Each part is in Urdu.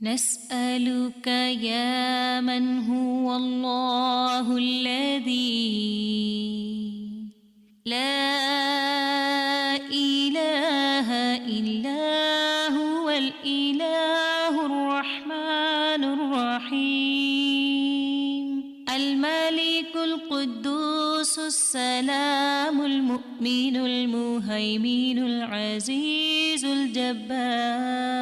نسألك يا من هو الله الذي لا إله إلا هو الإله الرحمن الرحيم الملك القدوس السلام المؤمن المهيمن العزيز الجبار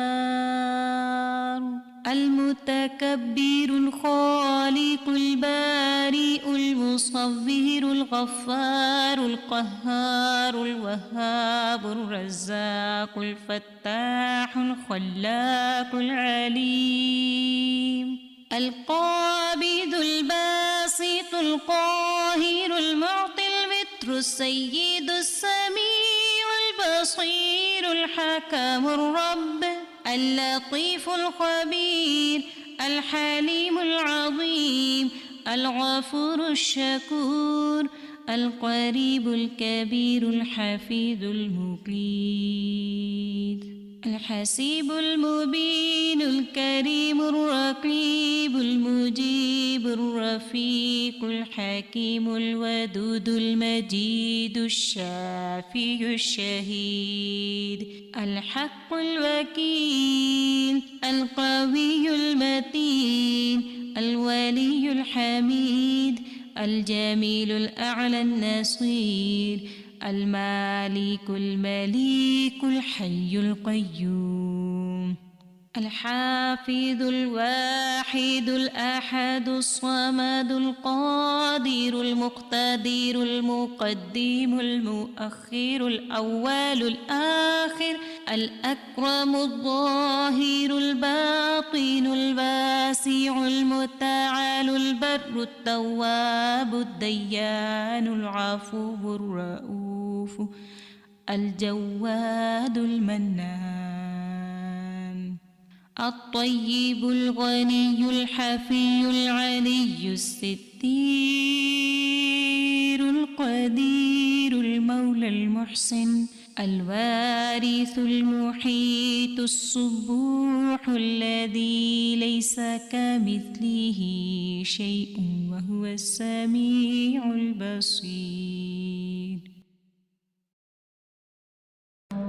المتكبر الخالق البارئ المصور الغفار القهار الوهاب الرزاق الفتاح الخلاق العليم القابض الباسط القاهر المعطي المتر السيد السميع البصير الحكم الرب اللطيف الخبير الحليم العظيم الغفور الشكور القريب الكبير الحفيظ المقيت الحسيب المبين الكريم الرقيب المجيب الرفيق الحكيم الودود المجيد الشافي الشهيد الحق الوكيل القوي المتين الولي الحميد الجميل الأعلى النصير المالك المليك الحي القيوم الحافظ الواحد الأحد الصمد القادر المقتدر المقدم المؤخر الأول الآخر الأكرم الظاهر الباطن الواسع المتعال البر التواب الديان العفو الرؤوف الجواد المنان الطيب الغني الحفي العلي الستير القدير المولى المحسن الوارث المحيط الصبوح الذي ليس كمثله شيء وهو السميع البصير.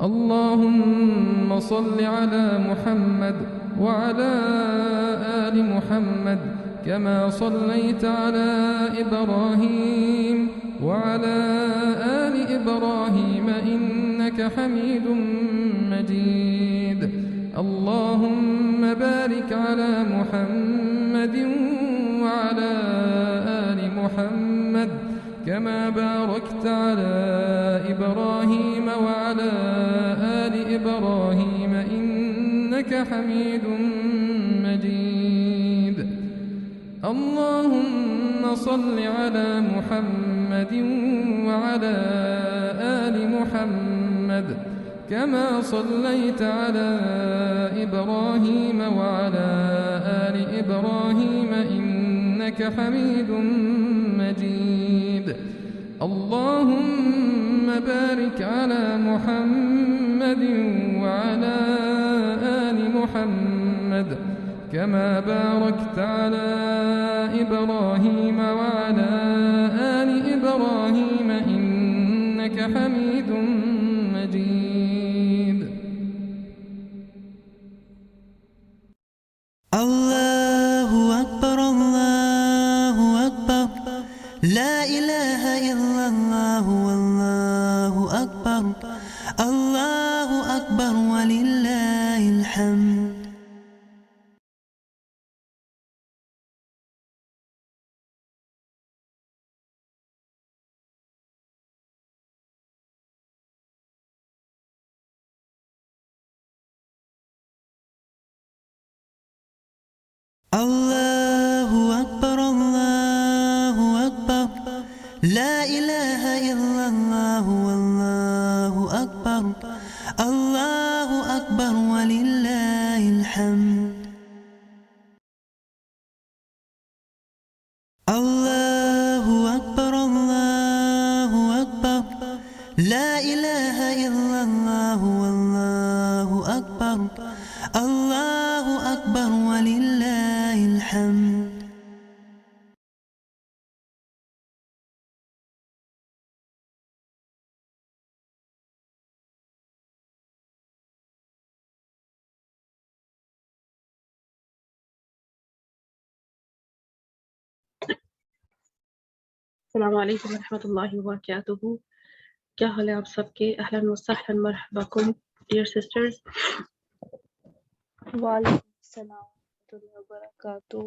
اللهم صل على محمد وعلى آل محمد كما صليت على إبراهيم وعلى آل إبراهيم إنك حميد مجيد. اللهم بارك على محمد وعلى آل محمد كما باركت على إبراهيم وعلى آل إبراهيم إنك حميد مجيد. اللهم صل على محمد وعلى آل محمد كما صليت على إبراهيم وعلى آل إبراهيم إنك حميد مجيد. اللهم بارك على محمد وعلى آل محمد كما باركت على إبراهيم وعلى آل إبراهيم إنك حميد مجيد. الله أكبر الله أكبر لا إله إلا الله والله أكبر الله أكبر ولله الحمد. الله أكبر الله أكبر لا إله إلا الله والله أكبر الله أكبر ولله الحمد. الله أكبر الله أكبر لا إله إلا الله والله أكبر الله أكبر ولله الحمد. السلام علیکم ورحمۃ اللہ وبرکاتہ. کیا حال ہے آپ سب کے؟ اہلا وسہلا مرحبا بکم ڈیئر سسٹرز. وعلیکم السلام ورحمۃ اللہ وبرکاتہ.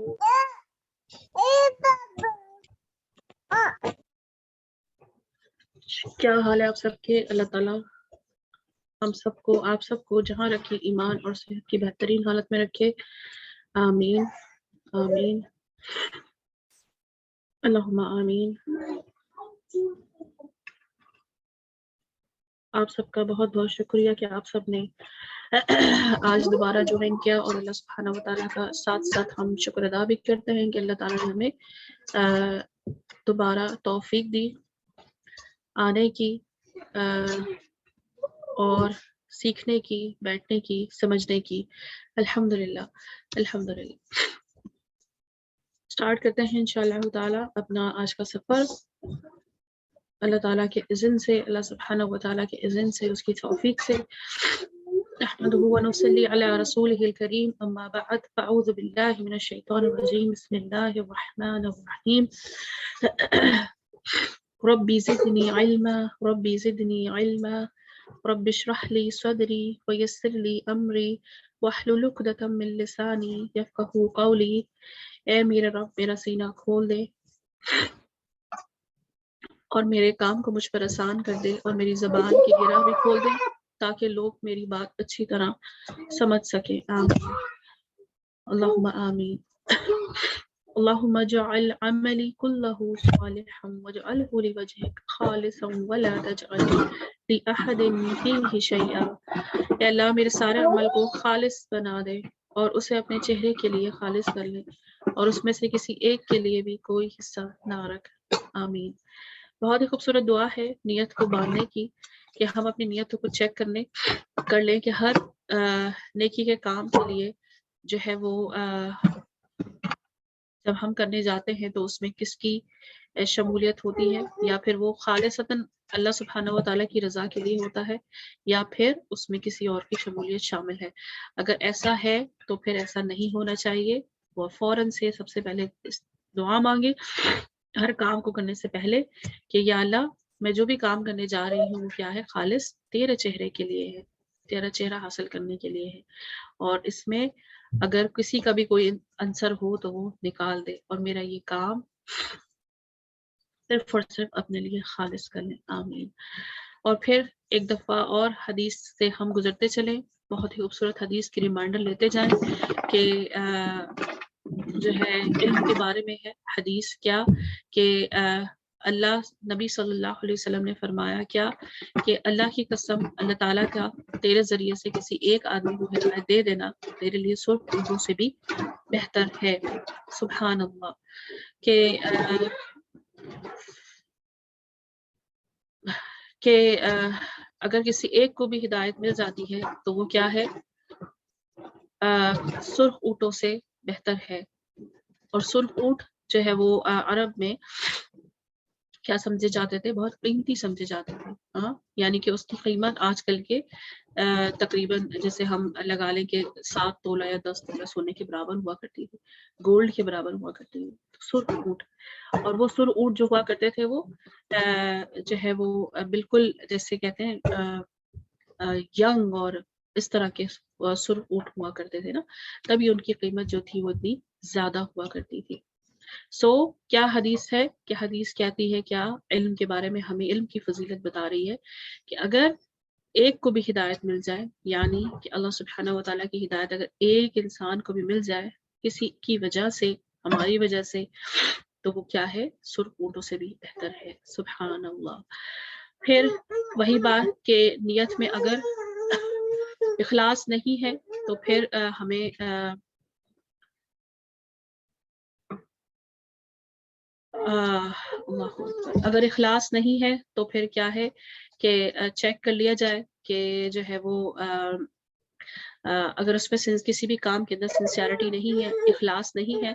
کیا حال ہے آپ سب کے؟ اللہ تعالیٰ ہم سب کو، آپ سب کو جہاں رکھے ایمان اور صحت کی بہترین حالت میں رکھے. آمین آمین اللہم آمین. آپ سب کا بہت بہت شکریہ کہ آپ سب نے آج دوبارہ جوائن کیا، اور اللہ سبحانہ و تعالیٰ کا ساتھ ساتھ ہم شکر ادا بھی کرتے ہیں کہ اللہ تعالیٰ نے ہمیں دوبارہ توفیق دی آنے کی اور سیکھنے کی، بیٹھنے کی، سمجھنے کی. الحمدللہ الحمدللہ. سٹارٹ کرتے ہیں انشاءاللہ تعالیٰ اپنا آج کا سفر. اللہ تعالیٰ کے اذن سے، اللہ سبحانہ و تعالیٰ کے اذن سے، اس کی توفیق سے. نحمدہ ونصلی علی رسولہ الکریم. اما بعد فاعوذ باللہ من الشیطان الرجیم. بسم اللہ الرحمن الرحیم. ربی زدنی علما ربی زدنی علما رب اشرح لی صدری ویسر لی امری واحلل عقدۃ من لسانی یفقہوا قولی. اے میرے رب، میرا سینہ کھول دے اور میرے کام کو مجھ پر آسان کر دے، اور میری زبان کی گرہ بھی کھول دے تاکہ لوگ میری بات اچھی طرح سمجھ سکیں. آمین اللہم آمین. اللہم اجعل عملی کلہ صالحا واجعلہ لوجہک خالصا ولا تجعل لأحد فیہ شیئا. اے اللہ میرے سارے عمل کو خالص بنا دے اور اسے اپنے چہرے کے لیے خالص کر لے، اور اس میں سے کسی ایک کے لیے بھی کوئی حصہ نہ رکھ. آمین. بہت ہی خوبصورت دعا ہے نیت کو باندھنے کی، کہ ہم اپنی نیتوں کو چیک کر لیں کہ ہر نیکی کے کام کے لیے جو ہے وہ جب ہم کرنے جاتے ہیں تو اس میں کس کی شمولیت ہوتی ہے، یا پھر وہ خالصتاً اللہ سبحانہ و تعالیٰ کی رضا کے لیے ہوتا ہے، یا پھر اس میں کسی اور کی شمولیت شامل ہے. اگر ایسا ہے تو پھر ایسا نہیں ہونا چاہیے. وہ فوراً سے سب سے پہلے دعا مانگے ہر کام کو کرنے سے پہلے کہ یا اللہ میں جو بھی کام کرنے جا رہی ہوں وہ کیا ہے، خالص تیرے چہرے کے لیے ہے، تیرا چہرہ حاصل کرنے کے لیے ہے، اور اس میں اگر کسی کا بھی کوئی عنصر ہو تو وہ نکال دے، اور میرا یہ کام صرف اور صرف اپنے لیے خالص کر لیں. آمین. اور پھر ایک دفعہ اور حدیث سے ہم گزرتے چلیں. بہت ہی خوبصورت حدیث کی ریمائنڈر لیتے جائیں کہ جو ہے علم کے بارے میں ہے حدیث. کیا کہ اللہ نبی صلی اللہ علیہ وسلم نے فرمایا کیا کہ اللہ کی قسم، اللہ تعالیٰ کا تیرے ذریعے سے کسی ایک آدمی کو ہدایت دے دینا تیرے لیے 100 اردو سے بھی بہتر ہے. سبحان اللہ. کہ اگر کسی ایک کو بھی ہدایت مل جاتی ہے تو وہ کیا ہے، سرخ اونٹوں سے بہتر ہے. اور سرخ اونٹ جو ہے وہ عرب میں کیا سمجھے جاتے تھے، بہت قیمتی سمجھے جاتے تھے. یعنی کہ اس کی قیمت آج کل کے تقریباً جیسے ہم لگا لیں کہ 7 تولہ یا 10 تولہ سونے کے برابر ہوا کرتی تھی، گولڈ کے برابر ہوا کرتی تھی سرخ اونٹ. اور وہ سرخ اونٹ جو ہوا کرتے تھے وہ جو ہے وہ بالکل جیسے کہتے ہیں ینگ اور اس طرح کے سرخ اونٹ ہوا کرتے تھے نا، تبھی ان کی قیمت جو تھی وہ اتنی زیادہ ہوا کرتی تھی. کیا حدیث ہے کہ حدیث کہتی ہے، کیا علم کے بارے میں ہمیں علم کی فضیلت بتا رہی ہے کہ اگر ایک کو بھی ہدایت مل جائے، یعنی کہ اللہ سبحانہ و تعالیٰ کی ہدایت اگر ایک انسان کو بھی مل جائے کسی کی وجہ سے، ہماری وجہ سے، تو وہ کیا ہے، سرخ اونٹوں سے بھی بہتر ہے. سبحان اللہ. پھر وہی بات کہ نیت میں اگر اخلاص نہیں ہے تو پھر ہمیں اگر اخلاص نہیں ہے تو پھر کیا ہے کہ چیک کر لیا جائے کہ جو ہے وہ اگر اس میں کسی بھی کام کے اندر سنسیئرٹی نہیں ہے، اخلاص نہیں ہے،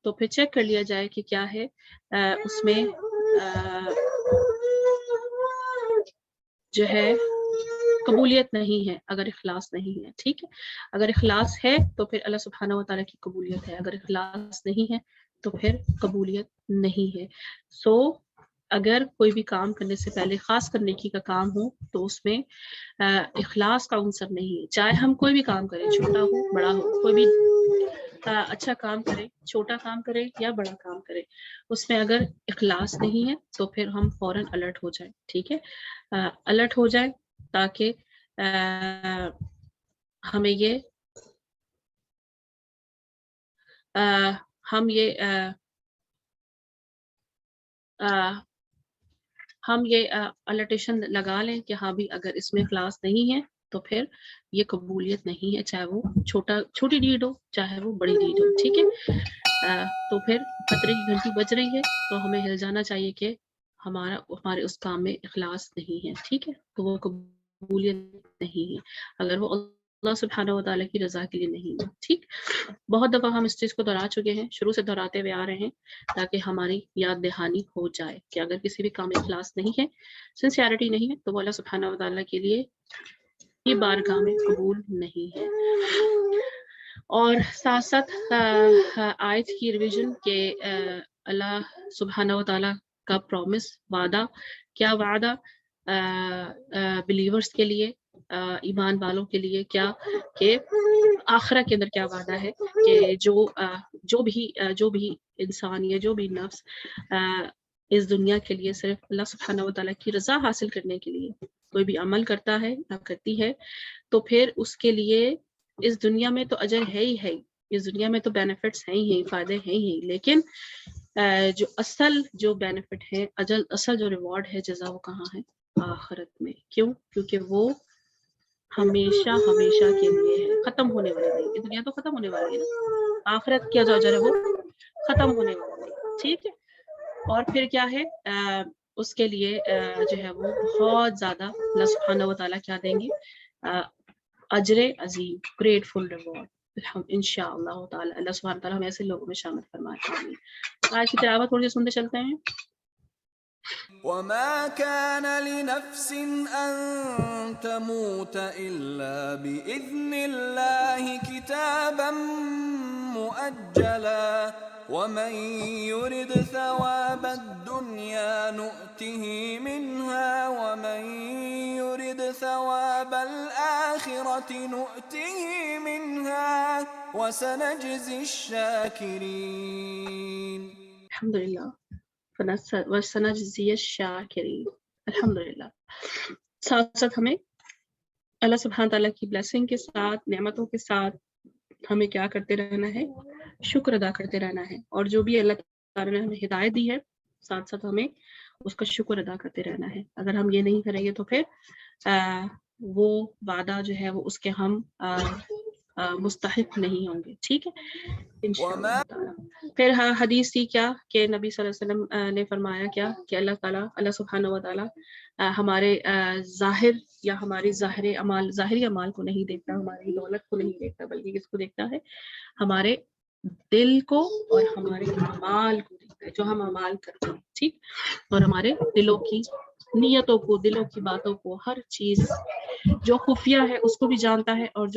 تو پھر چیک کر لیا جائے کہ کیا ہے اس میں جو ہے قبولیت نہیں ہے، اگر اخلاص نہیں ہے. ٹھیک ہے، اگر اخلاص ہے تو پھر اللہ سبحانہ و تعالیٰ کی قبولیت ہے، اگر اخلاص نہیں ہے تو پھر قبولیت نہیں ہے. سو اگر کوئی بھی کام کرنے سے پہلے خاص کرنے کی کا کام ہو تو اس میں اخلاص کا عنصر نہیں ہے. چاہے ہم کوئی بھی کام کریں، چھوٹا ہو بڑا ہو، کوئی بھی اچھا کام کرے، چھوٹا کام کرے یا بڑا کام کرے، اس میں اگر اخلاص نہیں ہے تو پھر ہم فوراً الرٹ ہو جائیں. ٹھیک ہے، الرٹ ہو جائیں تاکہ ہمیں یہ ہم یہ الرٹیشن لگا لیں کہ ہاں بھی اگر اس میں اخلاص نہیں ہے تو پھر یہ قبولیت نہیں ہے، چاہے وہ چھوٹی ڈیڈ ہو چاہے وہ بڑی ڈیڈ ہو. ٹھیک ہے، تو پھر خطرے کی گھنٹی بج رہی ہے تو ہمیں ہل جانا چاہیے کہ ہمارے اس کام میں اخلاص نہیں ہے. ٹھیک ہے، تو وہ قبولیت نہیں ہے اگر وہ اللہ سبحانہ و تعالیٰ کی رضا کے لیے نہیں ہے. ٹھیک، بہت دفعہ ہم اس چیز کو دہرا چکے ہیں، شروع سے دہراتے ہوئے آ رہے ہیں تاکہ ہماری یاد دہانی ہو جائے کہ اگر کسی بھی کام میں اخلاص نہیں ہے، سنسیئرٹی نہیں ہے، تو وہ اللہ سبحانہ و تعالیٰ کے لیے یہ بارگاہ میں قبول نہیں ہے. اور ساتھ ساتھ آیت کی ریویژن کہ اللہ سبحانہ و تعالیٰ کا پرومس، وعدہ، کیا وعدہ بلیورز کے لیے، ایمان والوں کے لیے، کیا کہ آخرت کے اندر کیا وعدہ ہے کہ جو بھی انسان یا جو بھی نفس اس دنیا کے لیے صرف اللہ سبحانہ و تعالیٰ کی رضا حاصل کرنے کے لیے کوئی بھی عمل کرتا ہے یا کرتی ہے تو پھر اس کے لیے اس دنیا میں تو اجر ہے ہی ہے، اس دنیا میں تو بینیفٹس ہیں ہی، فائدے ہیں ہی، لیکن جو اصل بینیفٹ ہے، اصل جو ریوارڈ ہے، جزا، وہ کہاں ہے؟ آخرت میں. کیوں؟ کیونکہ وہ ہمیشہ ہمیشہ کے لیے ہے، ختم ہونے والی نہیں. یہ دنیا تو ختم ہونے والی ہے، آخرت کیا جو اجر ہے وہ ختم ہونے والا نہیں. ٹھیک ہے، اور پھر کیا ہے اس کے لیے جو ہے وہ بہت زیادہ اللہ سبحانہ و تعالیٰ کیا دیں گے؟ اجر عظیم، گریٹفل ریوارڈ. انشاءاللہ تعالی اللہ سبحانہ تعالیٰ ہمیں ایسے لوگوں میں شامل فرمائے. آج کی تلاوت تھوڑی سی سنتے چلتے ہیں. وما كان لنفس أن تموت إلا بإذن الله كتابا مؤجلا ومن يرد ثواب الدنيا نؤته منها ومن يرد ثواب الآخرة نؤته منها وسنجزي الشاكرين. الحمد للہ وَسَنَجْزِيَ الشَّاكِرِينَ. الحمدللہ. ساتھ ساتھ ہمیں اللہ سبحانہ تعالیٰ کی بلیسنگ کے ساتھ، نعمتوں کے ساتھ ہمیں کیا کرتے رہنا ہے؟ شکر ادا کرتے رہنا ہے. اور جو بھی اللہ تعالیٰ نے ہمیں ہدایت دی ہے ساتھ ساتھ ہمیں اس کا شکر ادا کرتے رہنا ہے. اگر ہم یہ نہیں کریں گے تو پھر وہ وعدہ جو ہے وہ اس کے ہم مستحق نہیں ہوں گے. ٹھیک ہے انشاءاللہ تعالی. پھر حدیث تھی کیا کہ نبی صلی اللہ علیہ وسلم نے فرمایا کیا کہ اللہ سبحانہ و تعالی ہمارے ظاہر یا ہماری ظاہری اعمال کو نہیں دیکھتا، ہماری دولت کو نہیں دیکھتا، بلکہ کس کو دیکھتا ہے؟ ہمارے دل کو اور ہمارے اعمال کو دیکھتا ہے، جو ہم اعمال کرتے ہیں. ٹھیک، اور ہمارے دلوں کی نیتوں کو، دلوں کی باتوں کو، ہر چیز جو خفیہ ہے اس کو بھی جانتا ہے اور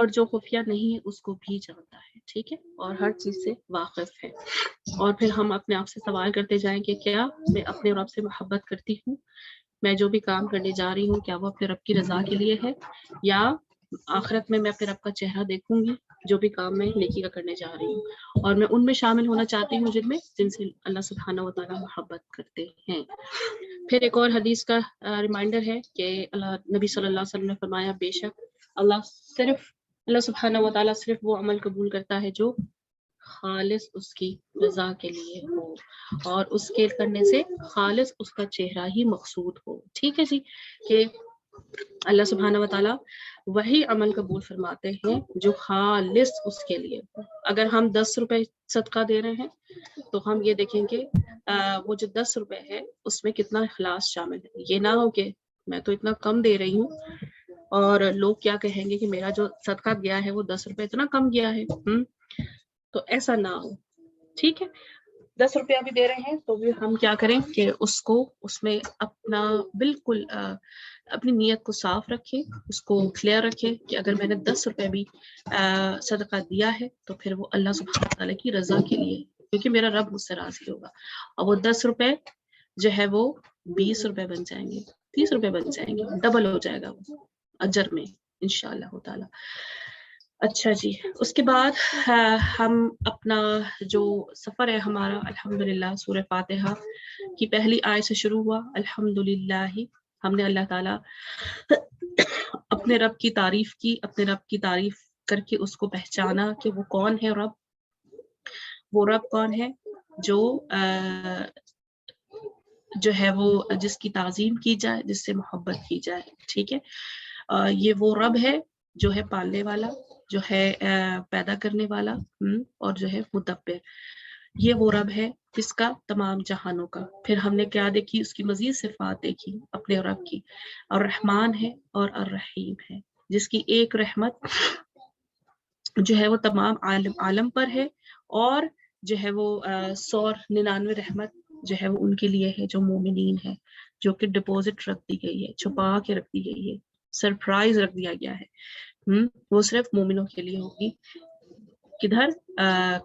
جو خفیہ نہیں ہے اس کو بھی جانتا ہے. ٹھیک ہے، اور ہر چیز سے واقف ہے. اور پھر ہم اپنے آپ سے سوال کرتے جائیں کہ کیا میں اپنے رب سے محبت کرتی ہوں؟ میں جو بھی کام کرنے جا رہی ہوں کیا وہ اپنے رب کی رضا کے لیے ہے، یا آخرت میں اپنے رب کا چہرہ دیکھوں گی جو بھی کام میں نیکی کا کرنے جا رہی ہوں، اور میں ان میں شامل ہونا چاہتی ہوں جن سے اللہ سبحانہ و تعالیٰ محبت کرتے ہیں. پھر ایک اور حدیث کا ریمائنڈر ہے کہ نبی صلی اللہ علیہ وسلم نے فرمایا بے شک اللہ سبحانہ و تعالیٰ صرف وہ عمل قبول کرتا ہے جو خالص اس کی رضا کے لیے ہو، اور اس کے کرنے سے خالص اس کا چہرہ ہی مقصود ہو. ٹھیک ہے جی، کہ اللہ سبحانہ و تعالیٰ وہی عمل قبول فرماتے ہیں جو خالص اس کے لیے ہو. اگر ہم 10 روپے صدقہ دے رہے ہیں تو ہم یہ دیکھیں کہ وہ جو 10 روپے ہے اس میں کتنا اخلاص شامل ہے. یہ نہ ہو کہ میں تو اتنا کم دے رہی ہوں اور لوگ کیا کہیں گے کہ میرا جو صدقہ گیا ہے وہ 10 روپے اتنا کم گیا ہے. تو ایسا نہ ہو. ٹھیک ہے، 10 روپیہ بھی دے رہے ہیں تو بھی ہم کیا کریں کہ اس میں اپنا بالکل اپنی نیت کو صاف رکھیں، اس کو کلیئر رکھیں کہ اگر میں نے 10 روپے بھی صدقہ دیا ہے تو پھر وہ اللہ سبحانہ تعالیٰ کی رضا کے لیے، کیونکہ میرا رب مجھ سے راضی ہوگا. اور وہ 10 روپے جو ہے وہ 20 روپے بن جائیں گے، 30 روپے بن جائیں گے، ڈبل ہو جائے گا وہ اجر میں انشاءاللہ تعالیٰ. اچھا جی، اس کے بعد ہم اپنا جو سفر ہے ہمارا الحمدللہ سورہ فاتحہ کی پہلی آیت سے شروع ہوا. الحمدللہ، ہم نے اللہ تعالیٰ اپنے رب کی تعریف کی، اپنے رب کی تعریف کر کے اس کو پہچانا کہ وہ کون ہے رب. وہ رب کون ہے جو ہے وہ جس کی تعظیم کی جائے، جس سے محبت کی جائے. ٹھیک ہے، یہ وہ رب ہے جو ہے پالنے والا، جو ہے پیدا کرنے والا، اور جو ہے مدبر. یہ وہ رب ہے کس کا؟ تمام جہانوں کا. پھر ہم نے کیا دیکھی؟ اس کی مزید صفات دیکھی اپنے رب کی. الرحمن ہے اور الرحیم ہے، جس کی ایک رحمت جو ہے وہ تمام عالم پر ہے، اور جو ہے وہ 199 رحمت جو ہے وہ ان کے لیے ہے جو مومنین ہے، جو کہ ڈپوزٹ رکھ دی گئی ہے، چھپا کے رکھ دی گئی ہے، سرپرائز رکھ دیا گیا ہے. وہ صرف مومنوں کے لیے ہوگی. کدھر؟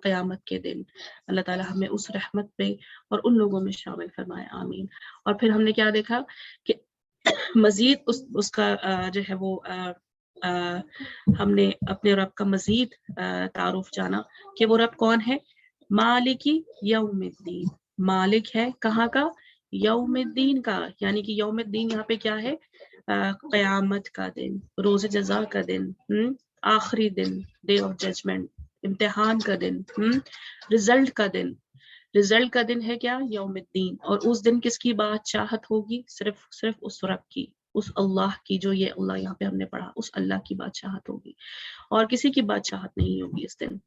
قیامت کے دن. اللہ تعالیٰ ہمیں اس رحمت پہ اور ان لوگوں میں شامل فرمائے، آمین. اور پھر ہم نے کیا دیکھا کہ مزید اس کا جو ہے وہ ہم نے اپنے رب کا مزید تعارف جانا کہ وہ رب کون ہے؟ مالکی یوم الدین. مالک ہے کہاں کا؟ یوم الدین کا. یعنی کہ یوم الدین یہاں پہ کیا ہے؟ قیامت کا دن، روز جزا کا دن، آخری دن، ڈے آف ججمنٹ، امتحان کا دن، رزلٹ کا دن. رزلٹ کا دن ہے کیا؟ یوم الدین. اور اس دن کس کی بادشاہت ہوگی؟ صرف اس رب کی، اس اللہ کی، جو یہ اللہ یہاں پہ ہم نے پڑھا، اس اللہ کی بادشاہت ہوگی، اور کسی کی بادشاہت نہیں ہوگی اس دن.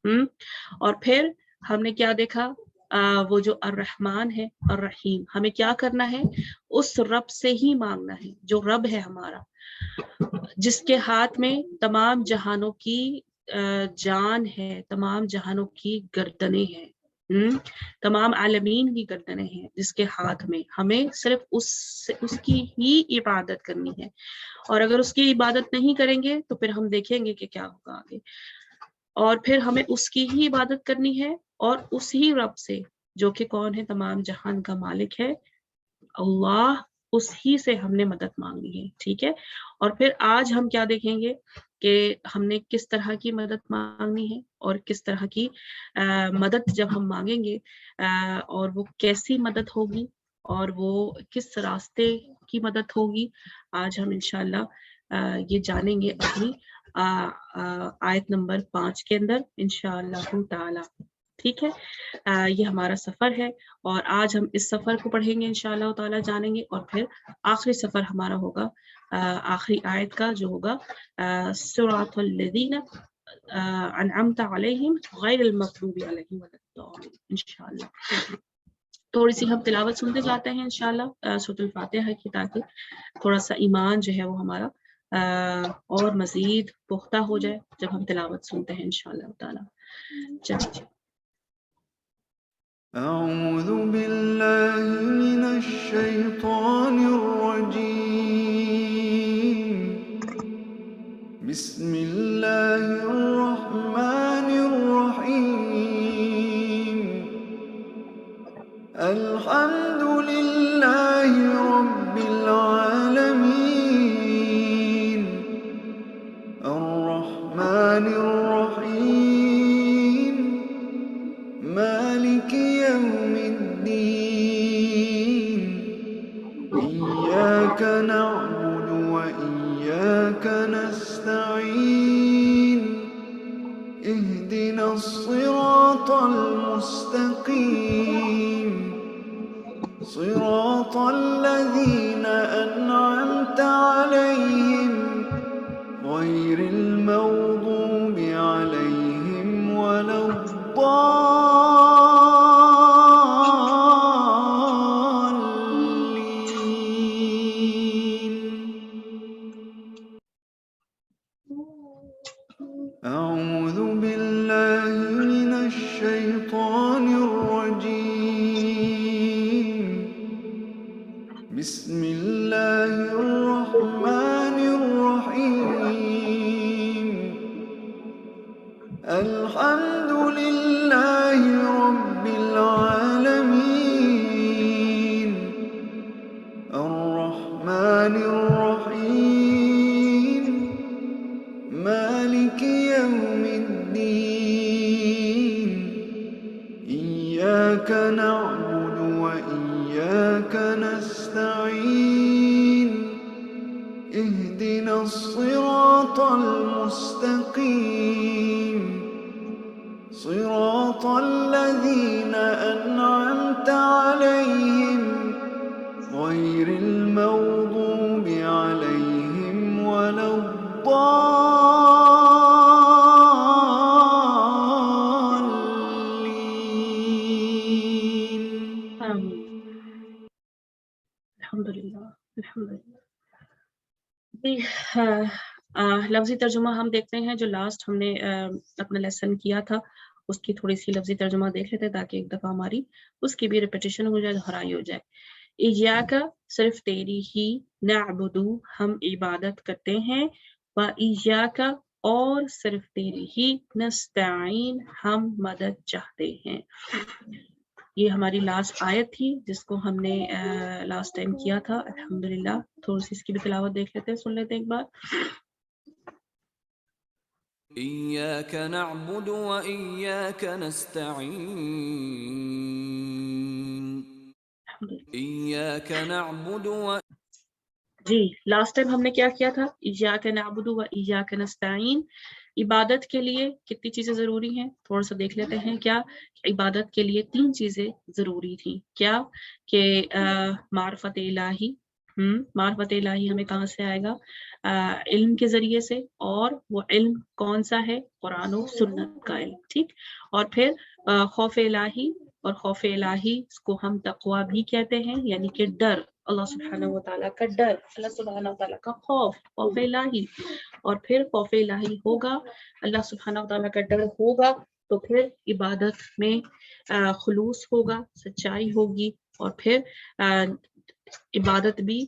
اور پھر ہم نے کیا دیکھا؟ وہ جو الرحمن ہے الرحیم، ہمیں کیا کرنا ہے؟ اس رب سے ہی مانگنا ہے جو رب ہے ہمارا، جس کے ہاتھ میں تمام جہانوں کی جان ہے، تمام جہانوں کی گردنیں ہیں، تمام عالمین کی گردنیں ہیں جس کے ہاتھ میں. ہمیں صرف اس کی ہی عبادت کرنی ہے، اور اگر اس کی عبادت نہیں کریں گے تو پھر ہم دیکھیں گے کہ کیا ہوگا آگے. اور پھر ہمیں اس کی ہی عبادت کرنی ہے، اور اس ہی رب سے جو کہ کون ہے؟ تمام جہان کا مالک ہے اللہ، اس ہی سے ہم نے مدد مانگنی ہے. ٹھیک ہے، اور پھر آج ہم کیا دیکھیں گے کہ ہم نے کس طرح کی مدد مانگنی ہے، اور کس طرح کی مدد جب ہم مانگیں گے اور وہ کیسی مدد ہوگی، اور وہ کس راستے کی مدد ہوگی. آج ہم انشاءاللہ یہ جانیں گے اپنی آیت نمبر 5 کے اندر انشاءاللہ تعالی. ٹھیک ہے، یہ ہمارا سفر ہے، اور آج ہم اس سفر کو پڑھیں گے انشاءاللہ تعالی، جانیں گے. اور پھر آخری سفر ہمارا ہوگا آخری آیت کا، جو ہوگا صراط الذین انعمت علیہم غیر المغضوب علیہم ولا الضالین انشاءاللہ. تھوڑی سی ہم تلاوت سنتے جاتے ہیں انشاءاللہ سورۃ الفاتحہ کی، تاکہ تھوڑا سا ایمان جو ہے وہ ہمارا اور مزید پختہ ہو جائے جب ہم تلاوت سنتے ہیں انشاءاللہ تعالی. چلیے. أعوذ بالله من الشيطان الرجيم. بسم الله الرحمن الرحيم. الحمد لله رب العالمين. الرحمن الرحيم. مالك يوم الدين. إياك نعبد وإياك نستعين. اهدنا الصراط المستقيم. صراط الذين أنعمت عليهم غير المغضوب عليهم ولا الضالين. إياك نعبد وإياك نستعين اهدنا الصراط المستقيم صراط الذين أنعمت عليهم غير المغضوب عليهم ولا الضالين آمین. الحمدللہ الحمدللہ. جی لفظی ترجمہ ہم دیکھتے ہیں. جو لاسٹ ہم نے اپنا لیسن کیا تھا اس کی تھوڑی سی لفظی ترجمہ دیکھ لیتے ہیں تاکہ ایک دفعہ ہماری اس کی بھی ریپیٹیشن ہو جائے, دہرائی ہو جائے. ایاک صرف تیری ہی, نعبدو ہم عبادت کرتے ہیں, و ایاک اور صرف تیری ہی, نستعین ہم مدد چاہتے ہیں. یہ ہماری لاسٹ آیت تھی جس کو ہم نے لاسٹ ٹائم کیا تھا. الحمدللہ تھوڑی سی اس کی بھی تلاوت دیکھ لیتے ہیں, سن لیتے ہیں ایک بار. إياك نعبد وإياك نستعين إياك نعبد جی لاسٹ ٹائم ہم نے کیا کیا تھا؟ ایاک نعبد و ایاک نستعین. عبادت کے لیے کتنی چیزیں ضروری ہیں تھوڑا سا دیکھ لیتے ہیں. کیا عبادت کے لیے 3 چیزیں ضروری تھیں. کیا کہ معرفت الہی. معرفت الہی ہمیں کہاں سے آئے گا؟ علم کے ذریعے سے, اور وہ علم کون سا ہے؟ قرآن و سنت کا علم. ٹھیک. اور پھر خوف الہی, اور خوف الہی اس کو ہم تقوی بھی کہتے ہیں, یعنی کہ ڈر, اللہ سبحانہ و تعالیٰ کا ڈر, اللہ سبحانہ و تعالیٰ کا خوف, خوف الہی. اور پھر خوف الہی ہوگا, اللہ سبحانہ و تعالیٰ کا ڈر ہوگا, تو پھر عبادت میں خلوص ہوگا, سچائی ہوگی, اور پھر عبادت بھی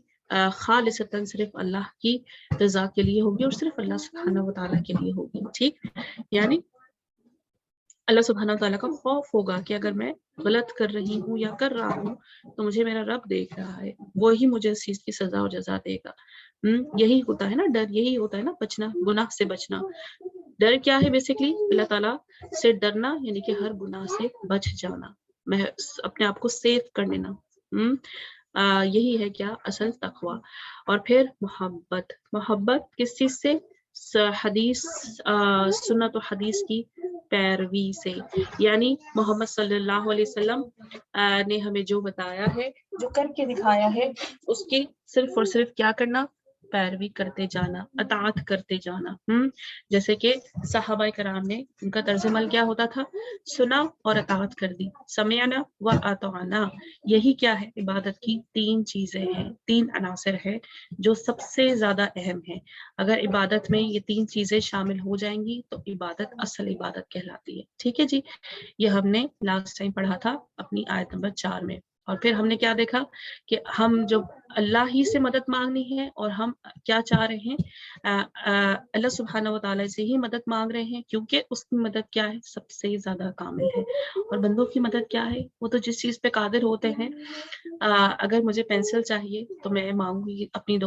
خالصتاً صرف اللہ کی رضا کے لیے ہوگی, اور صرف اللہ سبحانہ و تعالیٰ کے لیے ہوگی. ٹھیک. یعنی اللہ سبحانہ و تعالیٰ کا خوف ہوگا کہ اگر میں غلط کر رہی ہوں یا کر رہا ہوں تو مجھے میرا رب دیکھ رہا ہے, وہی مجھے اس چیز کی سزا اور جزا دے گا. یہی ہوتا ہے نا ڈر, یہی ہوتا ہے نا بچنا, گناہ سے بچنا. ڈر کیا ہے؟ بیسیکلی اللہ تعالیٰ سے ڈرنا, یعنی کہ ہر گناہ سے بچ جانا, میں اپنے آپ کو سیف کر لینا. یہی ہے کیا اصل تقوی. اور پھر محبت. محبت کس چیز سے؟ حدیث, سنت و حدیث کی پیروی سے. یعنی محمد صلی اللہ علیہ وسلم نے ہمیں جو بتایا ہے, جو کر کے دکھایا ہے, اس کی صرف اور صرف کیا کرنا؟ پیروی کرتے جانا, اطاعت کرتے جانا. جیسے کہ صحابہ کرام نے, ان کا طرز عمل کیا ہوتا تھا؟ سنا اور اطاعت کر دی, سمعنا و اطعنا. یہی کیا ہے؟ عبادت کی 3 چیزیں ہیں, 3 عناصر ہے جو سب سے زیادہ اہم ہے. اگر عبادت میں یہ 3 چیزیں شامل ہو جائیں گی تو عبادت اصل عبادت کہلاتی ہے. ٹھیک ہے جی. یہ ہم نے لاسٹ ٹائم پڑھا تھا اپنی آیت نمبر 4 میں. اور پھر ہم نے کیا دیکھا کہ ہم جب اللہ ہی سے مدد مانگنی ہے, اور ہم کیا چاہ رہے ہیں؟ اللہ سبحانہ و تعالیٰ سے ہی مدد مانگ رہے ہیں, کیونکہ اس کی مدد کیا ہے؟ سب سے زیادہ کامل ہے. اور بندوں کی مدد کیا ہے؟ وہ تو جس چیز پہ قادر ہوتے ہیں. اگر مجھے پینسل چاہیے تو میں مانگوں گی اپنی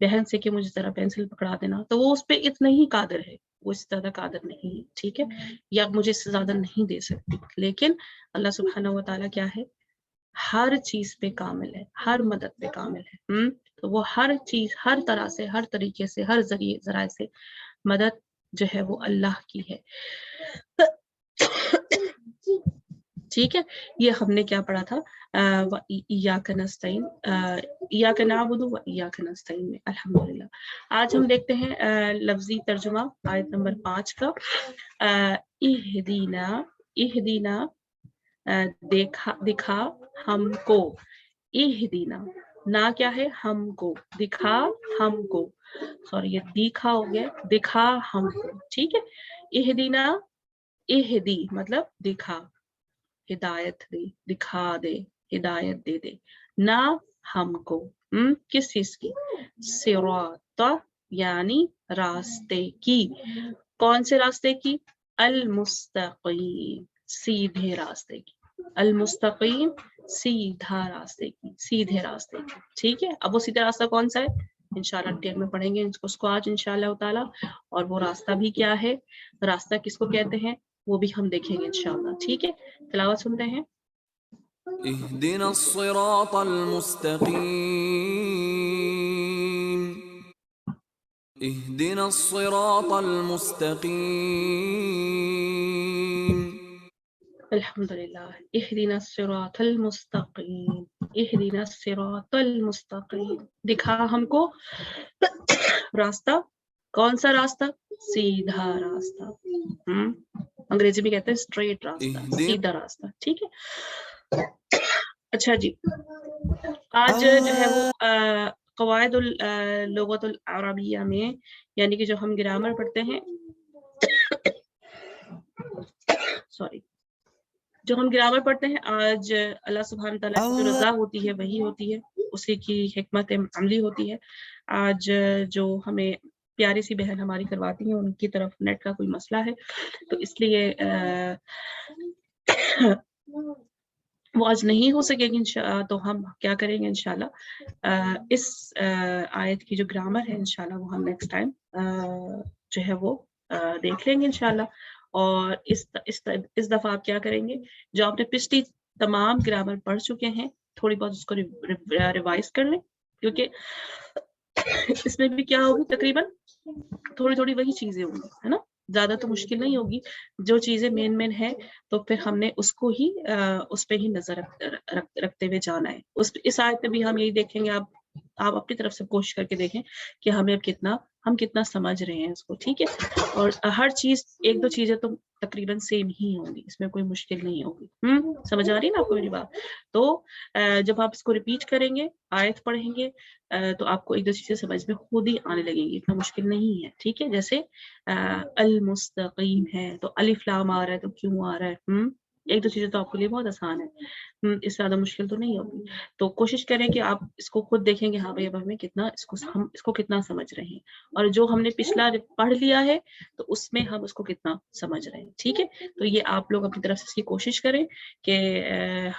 بہن سے کہ مجھے ذرا پینسل پکڑا دینا, تو وہ اس پہ اتنا ہی قادر ہے, وہ اس سے زیادہ قادر نہیں ہے. ٹھیک ہے. یا مجھے اس سے زیادہ نہیں دے سکتی. لیکن اللہ سبحانہ و تعالیٰ کیا ہے؟ ہر چیز پہ کامل ہے, ہر مدد پہ کامل ہے. تو وہ ہر چیز, ہر طرح سے, ہر طریقے سے, ہر ذرائع سے مدد جو ہے وہ اللہ کی ہے. ٹھیک ہے. یہ ہم نے کیا پڑھا تھا؟ ایاک نستعین, ایاک نعبد و ایاک نستعین میں. الحمدللہ. آج ہم دیکھتے ہیں لفظی ترجمہ آیت نمبر 5 کا. اہدینا, اہدینا دکھا ہم کو. اہدینا نا کیا ہے؟ ہم کو. دکھا ہم کو, سوری یہ دیکھا ہو گیا, دکھا ہم کو. ٹھیک ہے. اہدینا, اہدی مطلب دکھا, ہدایت دے, دکھا دے, ہدایت دے دے. نہ ہم کو کس چیز کی؟ صراط یعنی راستے کی. کون سے راستے کی؟ المستقیم, سیدھے راستے کی. المستقیم سیدھا راستے کی, سیدھے راستے کی. ٹھیک ہے. اب وہ سیدھا راستہ کون سا ہے؟ انشاءاللہ ڈیٹیل میں پڑھیں گے اس کو آج انشاءاللہ تعالی. اور وہ راستہ بھی کیا ہے؟ راستہ کس کو کہتے ہیں؟ وہ بھی ہم دیکھیں گے انشاءاللہ. ٹھیک ہے, تلاوت سنتے ہیں. اهدنا الصراط المستقيم اهدنا الصراط المستقيم. الحمدللہ. اہدنا الصراط المستقیم, اہدنا الصراط المستقیم. دکھا ہم کو راستہ. کون سا راستہ؟ سیدھا راستہ. انگریزی میں کہتے ہیں اسٹریٹ راستہ, سیدھا راستہ. ٹھیک ہے. اچھا جی, آج جو ہے وہ قواعد اللغۃ العربیہ میں, یعنی کہ جو ہم گرامر پڑھتے ہیں, سوری, جو ہم گرامر پڑھتے ہیں, آج اللہ سبحانہ تعالیٰ کی جو رضا ہوتی ہے وہی ہوتی ہے, اسی کی حکمت عملی ہوتی ہے. آج جو ہمیں پیاری سی بہن ہماری کرواتی ہیں, ان کی طرف نیٹ کا کوئی مسئلہ ہے, تو اس لیے وہ آج نہیں ہو سکے گی. تو ہم کیا کریں گے انشاءاللہ, اس آیت کی جو گرامر ہے انشاءاللہ وہ ہم نیکسٹ ٹائم جو ہے وہ دیکھ لیں گے انشاءاللہ. اور اس دفعہ آپ کیا کریں گے, جو آپ نے پچھلی تمام گرامر پڑھ چکے ہیں, تھوڑی بہت اس کو ریوائز کر لیں, کیونکہ اس میں بھی کیا ہوگی, تقریباً تھوڑی وہی چیزیں ہوں گی, ہے نا. زیادہ تو مشکل نہیں ہوگی. جو چیزیں مین ہیں تو پھر ہم نے اس کو ہی اس پہ ہی نظر رکھتے ہوئے جانا ہے. اس آیت میں بھی ہم یہی دیکھیں گے. آپ اپنی طرف سے کوشش کر کے دیکھیں کہ ہم کتنا سمجھ رہے ہیں اس کو. ٹھیک ہے. اور ہر چیز, ایک دو چیزیں تو تقریباً سیم ہی ہوں گی, اس میں کوئی مشکل نہیں ہوگی. سمجھ آ رہی ہے نا آپ کو میری بات؟ تو جب آپ اس کو ریپیٹ کریں گے, آیت پڑھیں گے, تو آپ کو ایک دو چیزیں سمجھ میں خود ہی آنے لگیں گی, اتنا مشکل نہیں ہے. ٹھیک ہے. جیسے المستقیم ہے تو الف لام آ رہا ہے تو کیوں آ رہا ہے, ایک دو چیزیں تو آپ کے لیے بہت آسان ہے, اس سے زیادہ مشکل تو نہیں ہوگی. تو کوشش کریں کہ آپ اس کو خود دیکھیں گے, ہاں بھائی اب ہمیں کتنا ہم اس کو کتنا سمجھ رہے ہیں, اور جو ہم نے پچھلا پڑھ لیا ہے تو اس میں ہم اس کو کتنا سمجھ رہے ہیں. ٹھیک ہے. تو یہ آپ لوگ اپنی طرف سے اس کی کوشش کریں کہ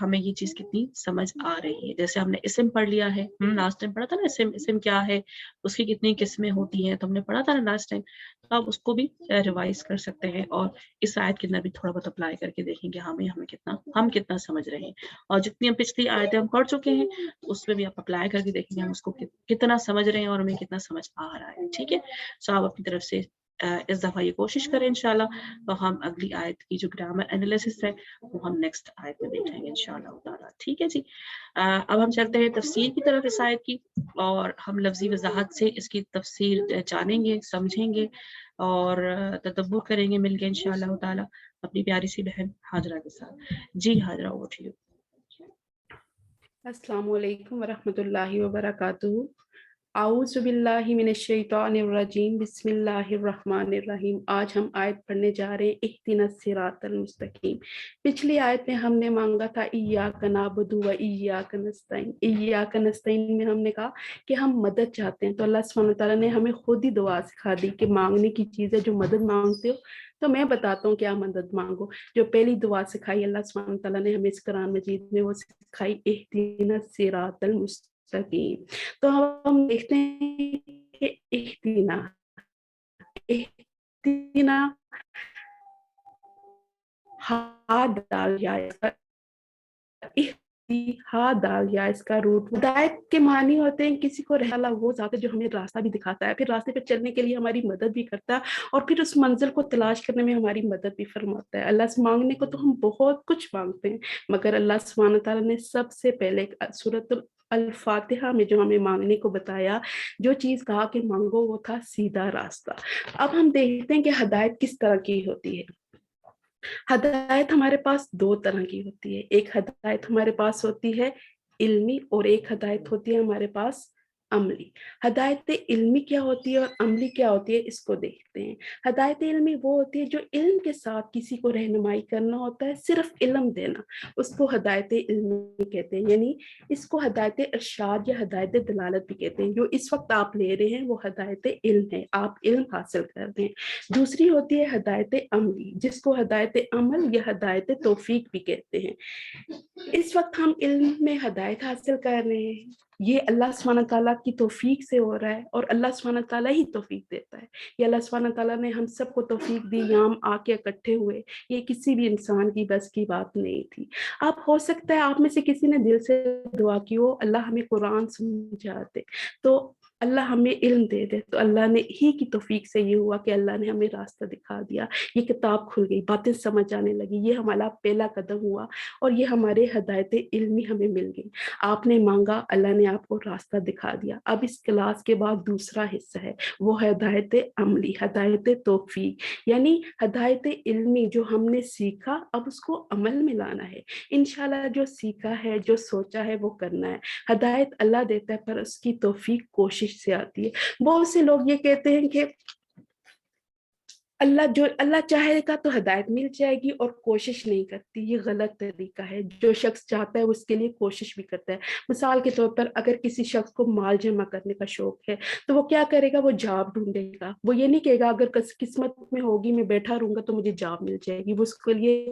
ہمیں یہ چیز کتنی سمجھ آ رہی ہے. جیسے ہم نے اسم پڑھ لیا ہے, لاسٹ ٹائم پڑھا تھا نا اسم کیا ہے, اس کی کتنی قسمیں ہوتی ہیں, تو ہم نے پڑھا تھا نا لاسٹ ٹائم. تو آپ اس کو بھی ریوائز کر سکتے ہیں, اور اس آیت کے اندر بھی تھوڑا بہت اپلائی کر کے دیکھیں گے ہم کتنا سمجھ رہے ہیں. اور جتنی ہم پچھلی آیتیں ہم پڑھ چکے ہیں اس میں بھی آپ اپلائی کر کے دیکھیں گے ہم اس کو کتنا سمجھ رہے ہیں اور ہمیں کتنا سمجھ آ رہا ہے. ٹھیک ہے. سو آپ اپنی طرف سے اس دفعہ یہ کوشش کریں انشاءاللہ. تو ہم اگلی آیت کی جو گرامر انالیسس ہے وہ ہم نیکسٹ آیت میں دیکھیں گے انشاءاللہ تعالیٰ. ٹھیک ہے جی. اب ہم چلتے ہیں تفسیر کی طرف اس آیت کی, اور ہم لفظی وضاحت سے اس کی تفسیر جانیں گے, سمجھیں گے, اور تدبر کریں گے مل کے انشاءاللہ تعالیٰ اپنی پیاری سی بہن حاجرہ کے ساتھ. جی حاجرہ, وہ ٹھیک. السلام علیکم ورحمۃ اللہ وبرکاتہ. اعوذ باللہ من الشیطان الرجیم, بسم اللہ الرحمن الرحیم. آج ہم آیت پڑھنے جا رہے ہیں اہدنا الصراط المستقیم. پچھلی آیت میں ہم نے مانگا تھا ایاک نعبد و ایاک نستعین. ایاک نستعین میں ہم نے کہا کہ ہم مدد چاہتے ہیں, تو اللہ سبحانہ تعالیٰ نے ہمیں خود ہی دعا سکھا دی کہ مانگنے کی چیز ہے, جو مدد مانگتے ہو. تو میں بتاتا ہوں کیا مدد مانگو. جو پہلی دعا سکھائی اللہ سبحانہ تعالیٰ نے ہمیں اس قرآن مجید میں, وہ سکھائی اہدنا الصراط المستقیم. تو ہم دیکھتے ہیں کہ اہدنا دال یا اس کا روٹ. ہدایت کے معنی ہوتے ہیں کسی کو رہنا, وہ ذات ہے جو ہمیں راستہ بھی دکھاتا ہے, پھر راستے پہ چلنے کے لیے ہماری مدد بھی کرتا ہے, اور پھر اس منزل کو تلاش کرنے میں ہماری مدد بھی فرماتا ہے. اللہ سے مانگنے کو تو ہم بہت کچھ مانگتے ہیں, مگر اللہ سبحانہ تعالیٰ نے سب سے پہلے سورۃ الفاتحہ میں جو ہمیں مانگنے کو بتایا, جو چیز کہا کہ مانگو, وہ تھا سیدھا راستہ. اب ہم دیکھتے ہیں کہ ہدایت کس طرح کی ہوتی ہے. ہدایت ہمارے پاس دو طرح کی ہوتی ہے. ایک ہدایت ہمارے پاس ہوتی ہے علمی, اور ایک ہدایت ہوتی ہے ہمارے پاس عملی. ہدایت علمی کیا ہوتی ہے اور عملی کیا ہوتی ہے, اس کو دیکھتے ہیں. ہدایت علمی وہ ہوتی ہے جو علم کے ساتھ کسی کو رہنمائی کرنا ہوتا ہے, صرف علم دینا, اس کو ہدایت علمی کہتے ہیں. یعنی اس کو ہدایت ارشاد یا ہدایت دلالت بھی کہتے ہیں. جو اس وقت آپ لے رہے ہیں وہ ہدایت علم ہے, آپ علم حاصل کر رہے ہیں. دوسری ہوتی ہے ہدایت عملی, جس کو ہدایت عمل یا ہدایت توفیق بھی کہتے ہیں. اس وقت ہم علم میں ہدایت حاصل کر رہے ہیں, یہ اللہ سبحانہ تعالیٰ کی توفیق سے ہو رہا ہے اور اللہ سبحانہ تعالیٰ ہی توفیق دیتا ہے. یہ اللہ سبحانہ تعالیٰ نے ہم سب کو توفیق دی, یہاں ہم آ کے اکٹھے ہوئے. یہ کسی بھی انسان کی بس کی بات نہیں تھی. آپ ہو سکتا ہے آپ میں سے کسی نے دل سے دعا کی ہو اللہ ہمیں قرآن سمجھا دے, تو اللہ ہمیں علم دے دے. تو اللہ نے ہی کی توفیق سے یہ ہوا کہ اللہ نے ہمیں راستہ دکھا دیا, یہ کتاب کھل گئی, باتیں سمجھ آنے لگی. یہ ہمارا پہلا قدم ہوا اور یہ ہمارے ہدایت علمی ہمیں مل گئی. آپ نے مانگا, اللہ نے آپ کو راستہ دکھا دیا. اب اس کلاس کے بعد دوسرا حصہ ہے, وہ ہدایت عملی, ہدایت توفیق, یعنی ہدایت علمی. جو ہم نے سیکھا اب اس کو عمل میں لانا ہے. انشاءاللہ جو سیکھا ہے, جو سوچا ہے وہ کرنا ہے. ہدایت اللہ دیتا ہے پر اس کی توفیق کوشش سے آتی ہے. بہت سے لوگ یہ کہتے ہیں کہ اللہ چاہے گا تو ہدایت مل جائے گی اور کوشش نہیں کرتی. یہ غلط طریقہ ہے. جو شخص چاہتا ہے اس کے لیے کوشش بھی کرتا ہے. مثال کے طور پر اگر کسی شخص کو مال جمع کرنے کا شوق ہے تو وہ کیا کرے گا, وہ جاب ڈھونڈے گا. وہ یہ نہیں کہے گا اگر قسمت میں ہوگی میں بیٹھا رہوں گا تو مجھے جاب مل جائے گی. وہ اس کے لیے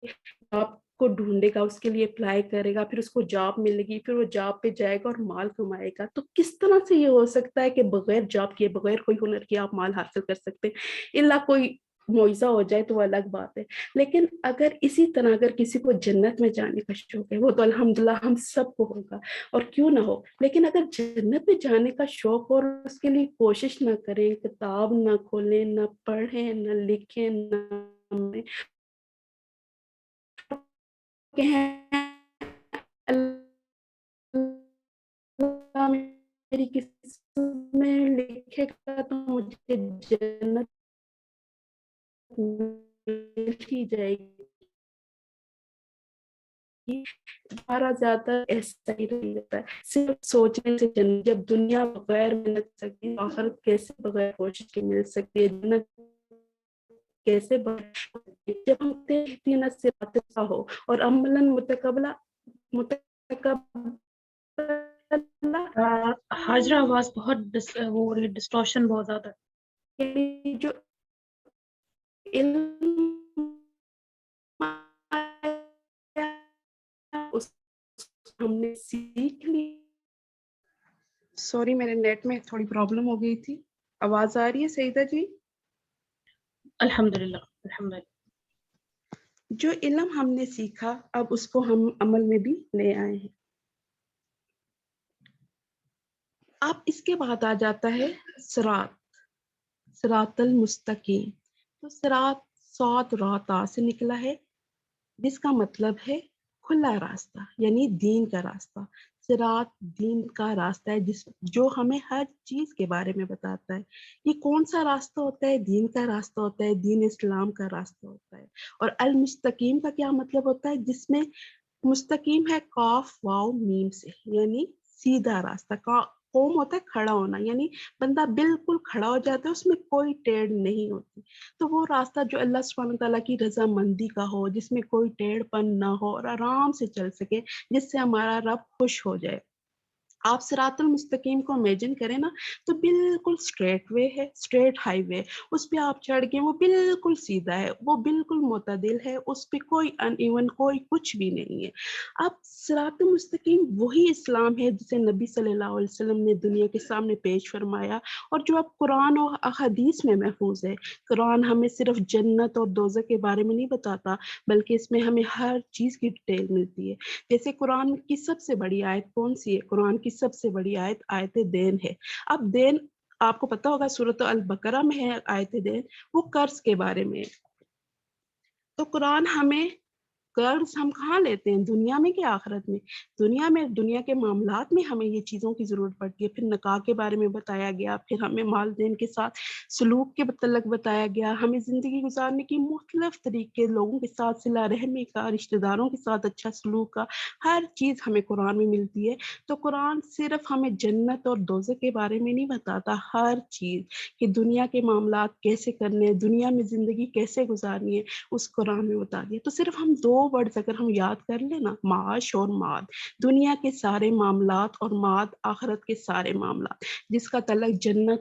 جاب کو ڈھونڈے گا, اس کے لیے اپلائی کرے گا, پھر اس کو جاب ملے گی, پھر وہ جاب پہ جائے گا اور مال کمائے گا. تو کس طرح سے یہ ہو سکتا ہے کہ بغیر جاب کیے, بغیر کوئی ہنر کیے آپ مال حاصل کر سکتے ہیں؟ اللہ کوئی معجزہ ہو جائے تو وہ الگ بات ہے. لیکن اگر اسی طرح اگر کسی کو جنت میں جانے کا شوق ہے, وہ تو الحمدللہ ہم سب کو ہوگا اور کیوں نہ ہو. لیکن اگر جنت میں جانے کا شوق اور اس کے لیے کوشش نہ کریں, کتاب نہ کھولیں, نہ پڑھیں, نہ لکھیں, نہ اللہ میری قسمت میں لکھے گا تو مجھے جنت مل ہی جائے گی. ہمارا زیادہ ایسا ہی رہتا ہے, صرف سوچنے سے جنت. جب دنیا بغیر محنت سکتی, آخرت کیسے بغیر کوشش کے مل سکتی ہے, جنت کیسے جب ہم تہتینا صراط ہو اور عملاً متقبلہ حاجرہ آواز بہت وہ ڈسٹورشن بہت زیادہ یعنی جو علم ہم نے سیکھ لی. سوری میرے نیٹ میں تھوڑی پرابلم ہو گئی تھی. آواز آ رہی ہے سعیدہ جی؟ الحمدللہ الحمدللہ. جو علم ہم نے سیکھا اب اس کو ہم عمل میں بھی لے آئے ہیں. اب اس کے بعد آ جاتا ہے صراط المستقیم. تو صراط راتا سے نکلا ہے جس کا مطلب ہے کھلا راستہ, یعنی دین کا راستہ. صراط دین کا راستہ ہے جو ہمیں ہر چیز کے بارے میں بتاتا ہے. یہ کون سا راستہ ہوتا ہے؟ دین کا راستہ ہوتا ہے, دین اسلام کا راستہ ہوتا ہے. اور المستقیم کا کیا مطلب ہوتا ہے؟ جس میں مستقیم ہے قاف واو میم سے, یعنی سیدھا راستہ. قوم ہوتا ہے کھڑا ہونا, یعنی بندہ بالکل کھڑا ہو جاتا ہے, اس میں کوئی ٹیڑھ نہیں ہوتی. تو وہ راستہ جو اللہ سبحانہ تعالیٰ کی رضا مندی کا ہو, جس میں کوئی ٹیڑھ پن نہ ہو اور آرام سے چل سکے, جس سے ہمارا رب خوش ہو جائے. آپ صراط المستقیم کو امیجن کریں نا تو بالکل اسٹریٹ وے ہے, اسٹریٹ ہائی وے. اس پہ آپ چڑھ گئے, وہ بالکل سیدھا ہے, وہ بالکل معتدل ہے, اس پہ کوئی ان ایون کوئی کچھ بھی نہیں ہے. اب صراط المستقیم وہی اسلام ہے جسے نبی صلی اللہ علیہ وسلم نے دنیا کے سامنے پیش فرمایا, اور جو اب قرآن اور احادیث میں محفوظ ہے. قرآن ہمیں صرف جنت اور دوزخ کے بارے میں نہیں بتاتا, بلکہ اس میں ہمیں ہر چیز کی ڈیٹیل ملتی ہے. جیسے قرآن کی سب سے بڑی آیت کون سی ہے؟ قرآن کی سب سے بڑی آیت دین ہے. اب دین آپ کو پتا ہوگا سورۃ البقرہ میں ہے آیت دین, وہ قرض کے بارے میں. تو قرآن ہمیں قرض ہم کہاں لیتے ہیں؟ دنیا میں کہ آخرت میں؟ دنیا کے معاملات میں ہمیں یہ چیزوں کی ضرورت پڑتی ہے. پھر نکاح کے بارے میں بتایا گیا, پھر ہمیں والدین کے ساتھ سلوک کے متعلق بتایا گیا, ہمیں زندگی گزارنے کی مختلف طریقے, لوگوں کے ساتھ صلہ رحمی کا, رشتہ داروں کے ساتھ اچھا سلوک کا, ہر چیز ہمیں قرآن میں ملتی ہے. تو قرآن صرف ہمیں جنت اور دوزخ کے بارے میں نہیں بتاتا, ہر چیز کہ دنیا کے معاملات کیسے کرنے ہیں, دنیا میں زندگی کیسے گزارنی ہے, اس قرآن میں بتا دیا. تو صرف ہم دو ورڈز اگر ہم یاد کر لیں نا, معاش اور معاد, دنیا کے سارے معاملات اور معاد آخرت کے سارے معاملات, جس کا تعلق جنت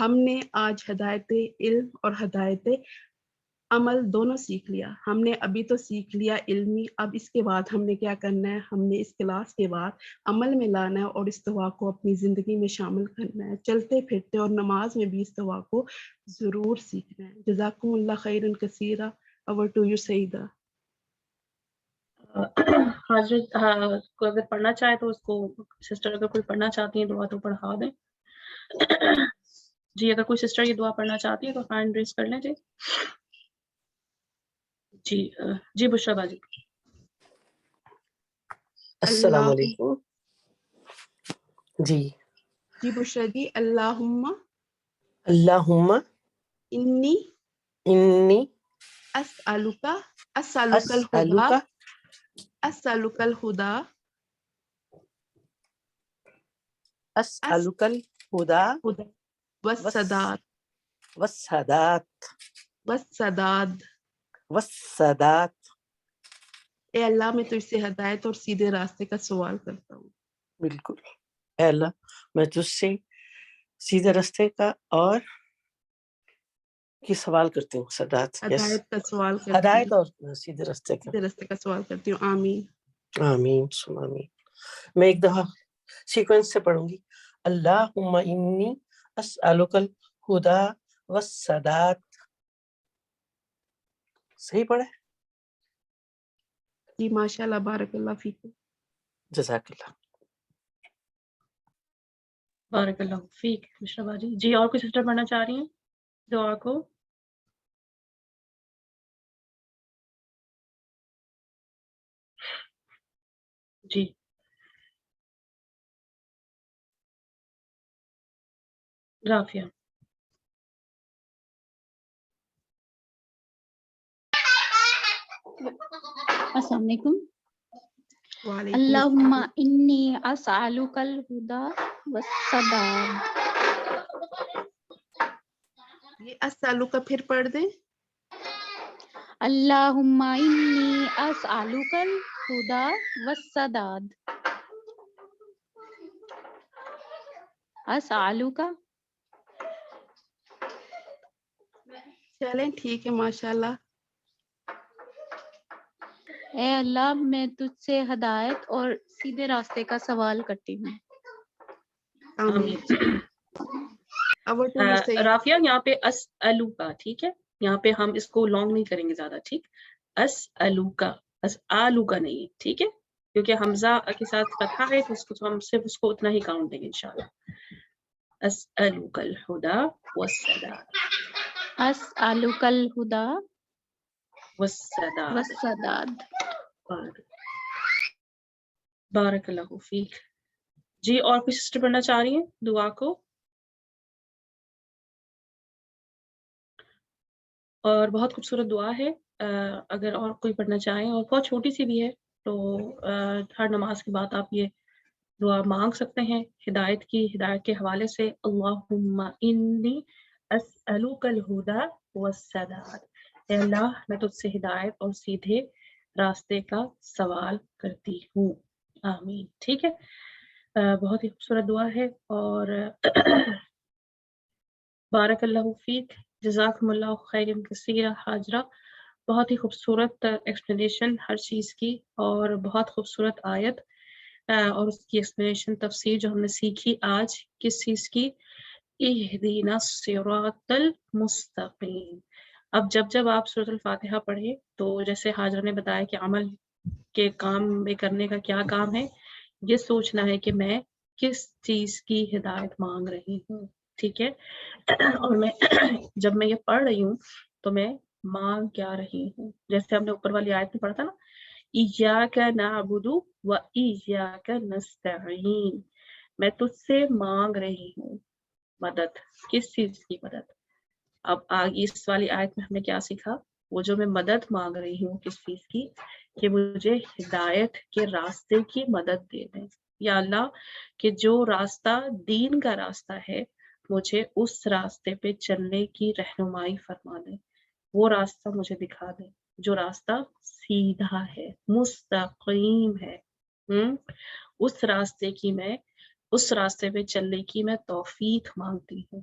ہم نے آج ہدایت علم اور ہدایت عمل دونوں سیکھ لیا. ہم نے ابھی تو سیکھ لیا علمی، اب اس کے بعد ہم نے کیا کرنا ہے، ہم نے اس کلاس کے بعد عمل میں لانا ہے اور استوا کو اپنی زندگی میں شامل کرنا ہے. چلتے پھرتے اور نماز میں بھی استوا کو ضرور سیکھنا ہے. جزاکم اللہ خیرا کثیرا. اوور ٹو یو سیدہ. حضرت کو اگر پڑھنا چاہے تو اس کو، سسٹر اگر کوئی پڑھنا چاہتی ہیں دعا تو پڑھا دیں. جی اگر کوئی سسٹر یہ دعا پڑھنا چاہتی ہے تو ہینڈ ریز کر لیں. جی بشرا باجی. السلام اللہ علیکم. جی جی بشرا جی. اللہم اللہم انی انی اسألک الہدا اسألک اسألک الہدا اسألک الہدا والسداد والسداد والسداد. والسداد. اے اللہ میں تجھ سے ہدایت اور سیدھے راستے کا سوال کرتا ہوں. بالکل. اے اللہ میں تجھ سے سیدھے راستے کا اور کی سوال کرتی ہوں. سداد. یس. ہدایت کا سوال کرتی ہدایت ہوں. اور سیدھے راستے کا. سیدھے راستے کا سوال کرتی ہوں. آمین. آمین ثم آمین. میں ایک دفعہ سیکوینس سے پڑھوں گی. اللہم انی اسألک الہدا والسداد. صحیح پڑھے؟ جی ماشاء اللہ. بارک اللہ فیکم. جزاک اللہ. بارک اللہ فیک بشرا باجی. جی اور کوئی سسٹر پڑھنا چاہ رہی ہیں دعا کو؟ جی رافیہ. السلام علیکم. وعلیکم اللہم السلام. انی اسألک الہدا والسداد. یہ اسألک پھر پڑھ دیں. اللہم انی اسألک الہدا والسداد. اسألک. چلیں ٹھیک ہے. ماشاء اللہ. اے اللہ میں تجھ سے ہدایت اور سیدھے راستے کا سوال کرتی ہوں. آمین. اوور ٹو یو سیدہ. رافیہ یہاں پہ اسألوکا ٹھیک ہے، یہاں پہ ہم اس کو لانگ نہیں کریں گے زیادہ. ٹھیک. اسألوکا اسألوکا نہیں ہے. ٹھیک ہے، کیونکہ حمزہ کے ساتھ فتحہ ہے تو اس کو ہم صرف اس کو اتنا ہی کاؤنٹ دیں گے انشاءاللہ. اسألوک الہدا والسداد. اسألک الہدا والسداد. والسداد. بارک اللہ فیک. جی اور کوئی سسٹر پڑھنا چاہ رہی ہیں دعا کو؟ اور بہت خوبصورت دعا ہے. اگر اور کوئی پڑھنا چاہیں اور بہت چھوٹی سی بھی ہے تو ہر نماز کے بعد آپ یہ دعا مانگ سکتے ہیں ہدایت کی. ہدایت کے حوالے سے اللہم انی اسألک الہدا والسداد. اے اللہ میں تجھ سے ہدایت اور سیدھے راستے کا سوال کرتی ہوں. آمین. ٹھیک ہے، بہت ہی خوبصورت دعا ہے. اور بارک اللہ فیک. جزاکم اللہ خیر کثیرا. حاجرہ بہت ہی خوبصورت ایکسپلینیشن ہر چیز کی اور بہت خوبصورت آیت اور اس کی ایکسپلینیشن تفسیر جو ہم نے سیکھی آج کس چیز کی، اہدینا الصراط المستقیم. اب جب آپ سورۃ الفاتحہ پڑھیں تو جیسے حاجرہ نے بتایا کہ عمل کے کام میں کرنے کا کیا کام ہے، یہ سوچنا ہے کہ میں کس چیز کی ہدایت مانگ رہی ہوں. ٹھیک ہے، اور میں جب میں یہ پڑھ رہی ہوں تو میں مانگ کیا رہی ہوں. جیسے ہم نے اوپر والی آیت میں پڑھا تھا نا، ایاک نعبد و ایاک نستعین. میں تجھ سے مانگ رہی ہوں مدد. کس چیز کی مدد؟ اب آگے اس والی آیت میں ہم نے کیا سیکھا، وہ جو میں مدد مانگ رہی ہوں کس چیز کی، کہ مجھے ہدایت کے راستے کی مدد دے دیں. یا اللہ کہ جو راستہ دین کا راستہ ہے مجھے اس راستے پہ چلنے کی رہنمائی فرما دیں. وہ راستہ مجھے دکھا دیں جو راستہ سیدھا ہے، مستقیم ہے. اس راستے پہ چلنے کی میں توفیق مانگتی ہوں.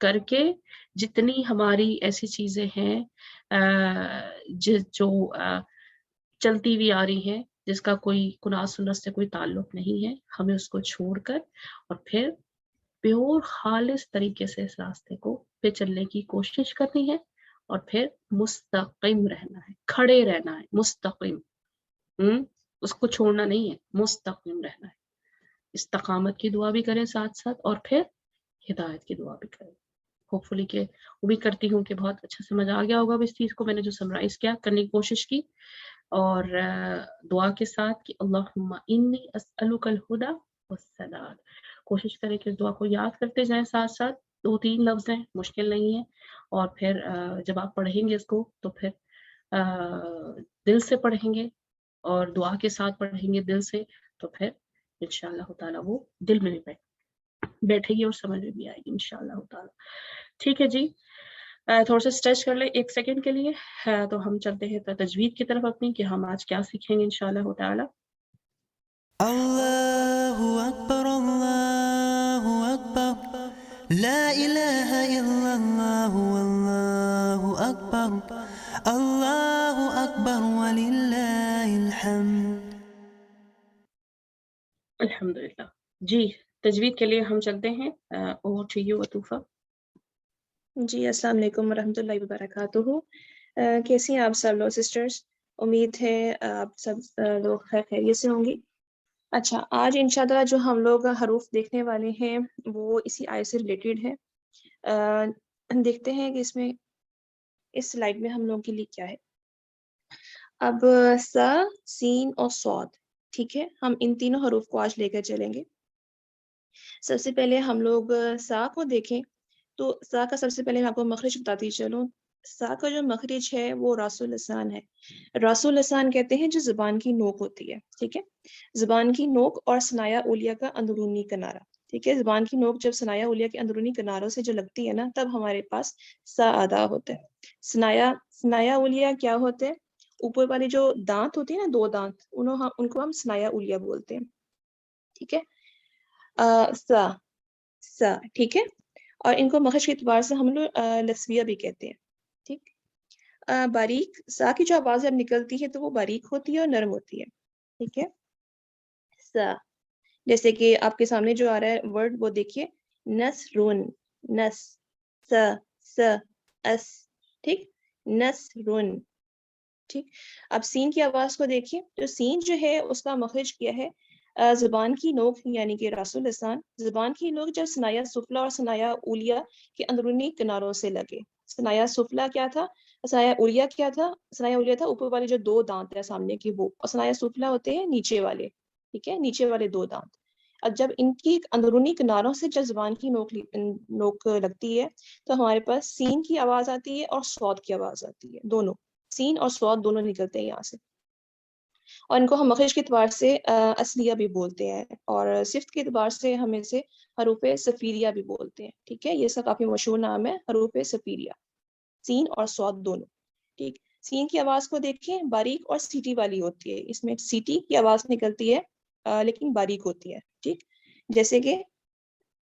کر کے جتنی ہماری ایسی چیزیں ہیں جو چلتی ہوئی آ رہی ہیں جس کا کوئی قرآن سنت سے کوئی تعلق نہیں ہے، ہمیں اس کو چھوڑ کر اور پھر پیور خالص طریقے سے اس راستے کو پہ چلنے کی کوشش کرنی ہے اور پھر مستقیم رہنا ہے، کھڑے رہنا ہے، مستقیم، اس کو چھوڑنا نہیں ہے، مستقیم رہنا ہے. استقامت کی دعا بھی کریں ساتھ ساتھ اور پھر ہدایت کی دعا بھی کریں. ہوپ فلی کہ امید کرتی ہوں کہ بہت اچھا سمجھ آ گیا ہوگا اس چیز کو. میں نے جو سمرائز کیا کرنے کی کوشش کی، اور دعا کے ساتھ کہ اللہم انی اسألک الہدی والسداد. کوشش کریں کہ اس دعا کو یاد کرتے جائیں ساتھ ساتھ. 2-3 لفظ ہیں، مشکل نہیں ہے. اور پھر جب آپ پڑھیں گے اس کو تو پھر دل سے پڑھیں گے اور دعا کے ساتھ پڑھیں گے دل سے، تو پھر انشاءاللہ تعالیٰ وہ دل میں بھی بیٹھے گی اور سمجھ میں بھی آئے گی انشاءاللہ تعالیٰ. ٹھیک ہے جی، تھوڑا سا اسٹریچ کر لیں 1 سیکنڈ کے لیے. تو ہم چلتے ہیں تجوید کی طرف اپنی کہ ہم آج کیا سیکھیں گے انشاءاللہ تعالیٰ. اللہ اکبر اللہ اکبر لا الہ الا اللہ واللہ اکبر وللہ الحمد. الحمدللہ. جی تجوید کے لیے ہم چلتے ہیں. Over to you Atufa. جی السلام علیکم ورحمۃ اللہ وبرکاتہ. کیسی ہیں آپ سب لوگ سسٹرز؟ امید ہے آپ سب لوگ خیر خیریت سے ہوں گی. اچھا، آج انشاءاللہ جو ہم لوگ حروف دیکھنے والے ہیں وہ اسی آیت سے ریلیٹڈ ہے. دیکھتے ہیں کہ اس میں اس سلائیڈ میں ہم لوگوں کے لیے کیا ہے. اب سا، سین اور صاد، ٹھیک ہے، ہم ان تینوں حروف کو آج لے کر چلیں گے. سب سے پہلے ہم لوگ سا کو دیکھیں تو سا کا سب سے پہلے میں آپ کو مخرج بتاتی چلوں. سا کا جو مخرج ہے وہ راس اللسان ہے. راس اللسان کہتے ہیں جو زبان کی نوک ہوتی ہے، ٹھیک ہے، زبان کی نوک اور ثنایا اولیہ کا اندرونی کنارہ. ٹھیک ہے، زبان کی نوک جب ثنایا اولیہ کے اندرونی کناروں سے جو لگتی ہے نا، تب ہمارے پاس سا ادا ہوتا ہے. ثنایا اولیہ کیا ہوتے ہیں؟ اوپر والی جو دانت ہوتی ہے نا، 2 دانت، ان کو ہم ثنایا اولیہ بولتے ہیں. ٹھیک ہے، سا ٹھیک ہے. اور ان کو مخرج کے اعتبار سے ہم لوگ لسویہ بھی کہتے ہیں. ٹھیک، باریک سا کی جو آواز اب نکلتی ہے تو وہ باریک ہوتی ہے اور نرم ہوتی ہے. ٹھیک ہے، سا جیسے کہ آپ کے سامنے جو آ رہا ہے ورڈ وہ دیکھیے، نسرون، نس، س، اس، ٹھیک، نسرون. ٹھیک، اب سین کی آواز کو دیکھیے، تو سین جو ہے اس کا مخرج کیا ہے؟ زبان کی نوک یعنی کہ راس اللسان. زبان کی نوک جب ثنایا سفلا اور ثنایا اولیہ کے اندرونی کناروں سے لگے. ثنایا سفلا کیا تھا؟ ثنایا اولیہ کیا تھا؟ ثنایا اولیہ تھا اوپر والے جو 2 دانت ہے سامنے کی وہ، اور ثنایا سفلا ہوتے ہیں نیچے والے. ٹھیک ہے، نیچے والے 2 دانت. اب جب ان کی اندرونی کناروں سے جب زبان کی نوک لگتی ہے تو ہمارے پاس سین کی آواز آتی ہے اور صاد کی آواز آتی ہے. دونوں سین اور صاد دونوں نکلتے ہیں یہاں سے. اور ان کو ہم مخرج کے اعتبار سے اصلیہ بھی بولتے ہیں، اور صفت کے اعتبار سے ہم اسے حروف صفیریہ بھی بولتے ہیں. ٹھیک ہے، یہ سب کافی مشہور نام ہے، حروف صفیریہ، سین اور صاد دونوں. ٹھیک، سین کی آواز کو دیکھیں، باریک اور سیٹی والی ہوتی ہے. اس میں سیٹی کی آواز نکلتی ہے لیکن باریک ہوتی ہے. ٹھیک، جیسے کہ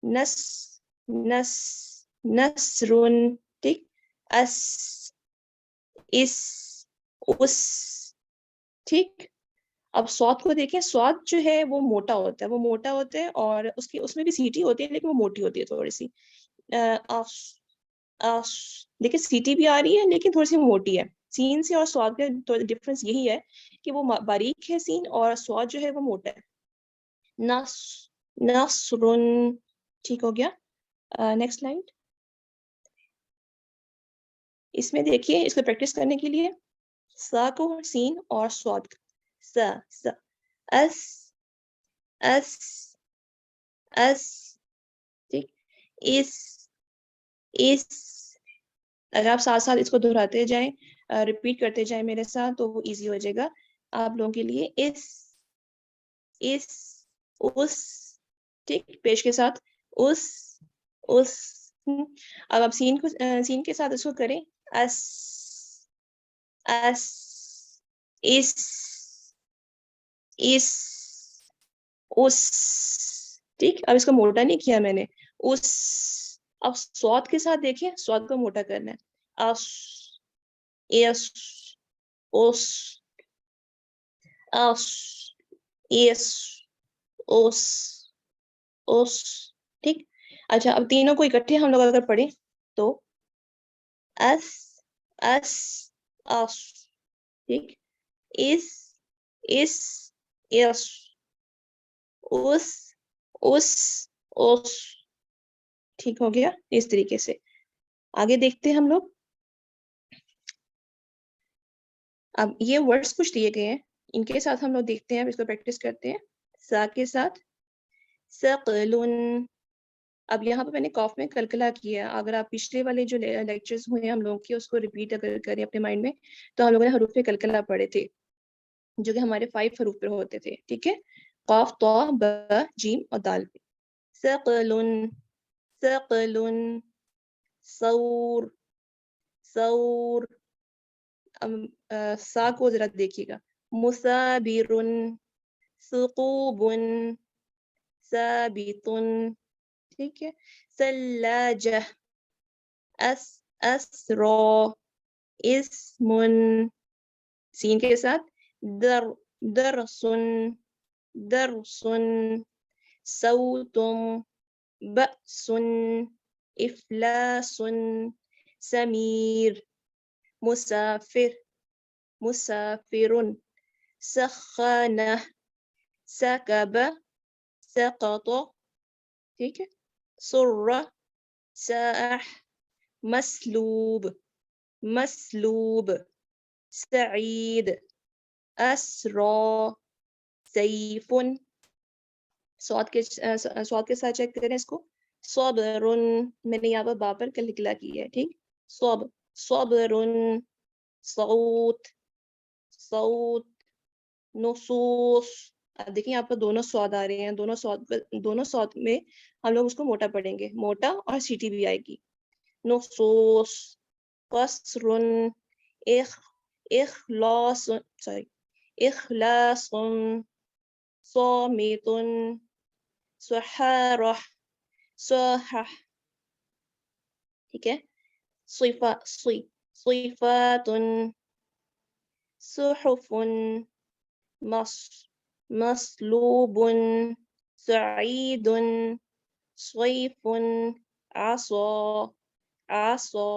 نس، نس، نسرون. ٹھیک، اس، اس، اس. ٹھیک، اب صاد کو دیکھیں، صاد جو ہے وہ موٹا ہوتا ہے، وہ موٹا ہوتا ہے اور اس میں بھی سیٹی ہوتی ہے لیکن وہ موٹی ہوتی ہے تھوڑی سی. دیکھیں سیٹی بھی آ رہی ہے لیکن تھوڑی سی موٹی ہے. سین سے اور صاد کا ڈفرنس یہی ہے کہ وہ باریک ہے سین، اور صاد جو ہے وہ موٹا ہے. نصرن. ٹھیک ہو گیا. Next slide. اس میں دیکھیے، اس کو پریکٹس کرنے کے لیے سا کو سین اور صاد، سا، سا، اس، اس، اس. ٹھیک، اس، اس. اگر آپ ساتھ ساتھ اس کو دہراتے جائیں، ریپیٹ کرتے جائیں میرے ساتھ تو وہ ایزی ہو جائے گا آپ لوگوں کے لیے. اس، اس، اس. ٹھیک، پیش کے ساتھ اس، اس. اب آپ سین کے ساتھ اس کو کریں، اس، اس، اس، اس، اس. ٹھیک، اب اس کو موٹا نہیں کیا میں نے، اس. اب سواد کے ساتھ دیکھیں، سواد کو موٹا کرنا ہے، اس ایس اوس اس ایس اوس اوس، ٹھیک. اچھا اب تینوں کو اکٹھے ہم لوگ اگر پڑھیں تو اس اس، ٹھیک. اس اس اس، ٹھیک ہو گیا. اس طریقے سے آگے دیکھتے ہیں ہم لوگ. اب یہ ورڈز کچھ دیے گئے ہیں، ان کے ساتھ ہم لوگ دیکھتے ہیں، اب اس کو پریکٹس کرتے ہیں. سا کے ساتھ ثقلن. اب یہاں پہ میں نے قاف میں کلکلا کیا. اگر آپ پچھلے والے جو لیکچرز ہوئے ہم لوگوں کے اس کو ریپیٹ اگر کریں اپنے مائنڈ میں، تو ہم لوگوں نے حروف کلکلا پڑھے تھے جو کہ ہمارے 5 حروف پر ہوتے تھے، ٹھیک ہے. قاف، طا، با، جیم اور دال پہ. ثقلن ثقلن، ثور ثور. سا کو ذرا دیکھیے گا. مثابر ثقوب ثابت، ٹھیک ہے. ثلاجہ اسرا اسم، سین کے ساتھ درس درس، صوت بأس افلاس، سمیر مسافر مسافر، سخانہ سکب سقط، ٹھیک ہے. سر ساح مسلوب مسلوب، سعید اسرا سیف. سواد کے ساتھ چیک کریں اس کو. صبر، میں نے یہاں پر با پر کلکلا کی ہے، ٹھیک. صبر صوت صوت، نصوص. اب دیکھیں یہاں پر دونوں سواد آ رہے ہیں، دونوں سواد میں ہم لوگ اس کو موٹا پڑھیں گے، موٹا اور سیٹی بھی آئے گی. نصوص قصر اخلاص اخلاص، صامت سحارہ صحح، ٹھیک ہے. صفات صحف مصلوب سعید صیف عصا عصا،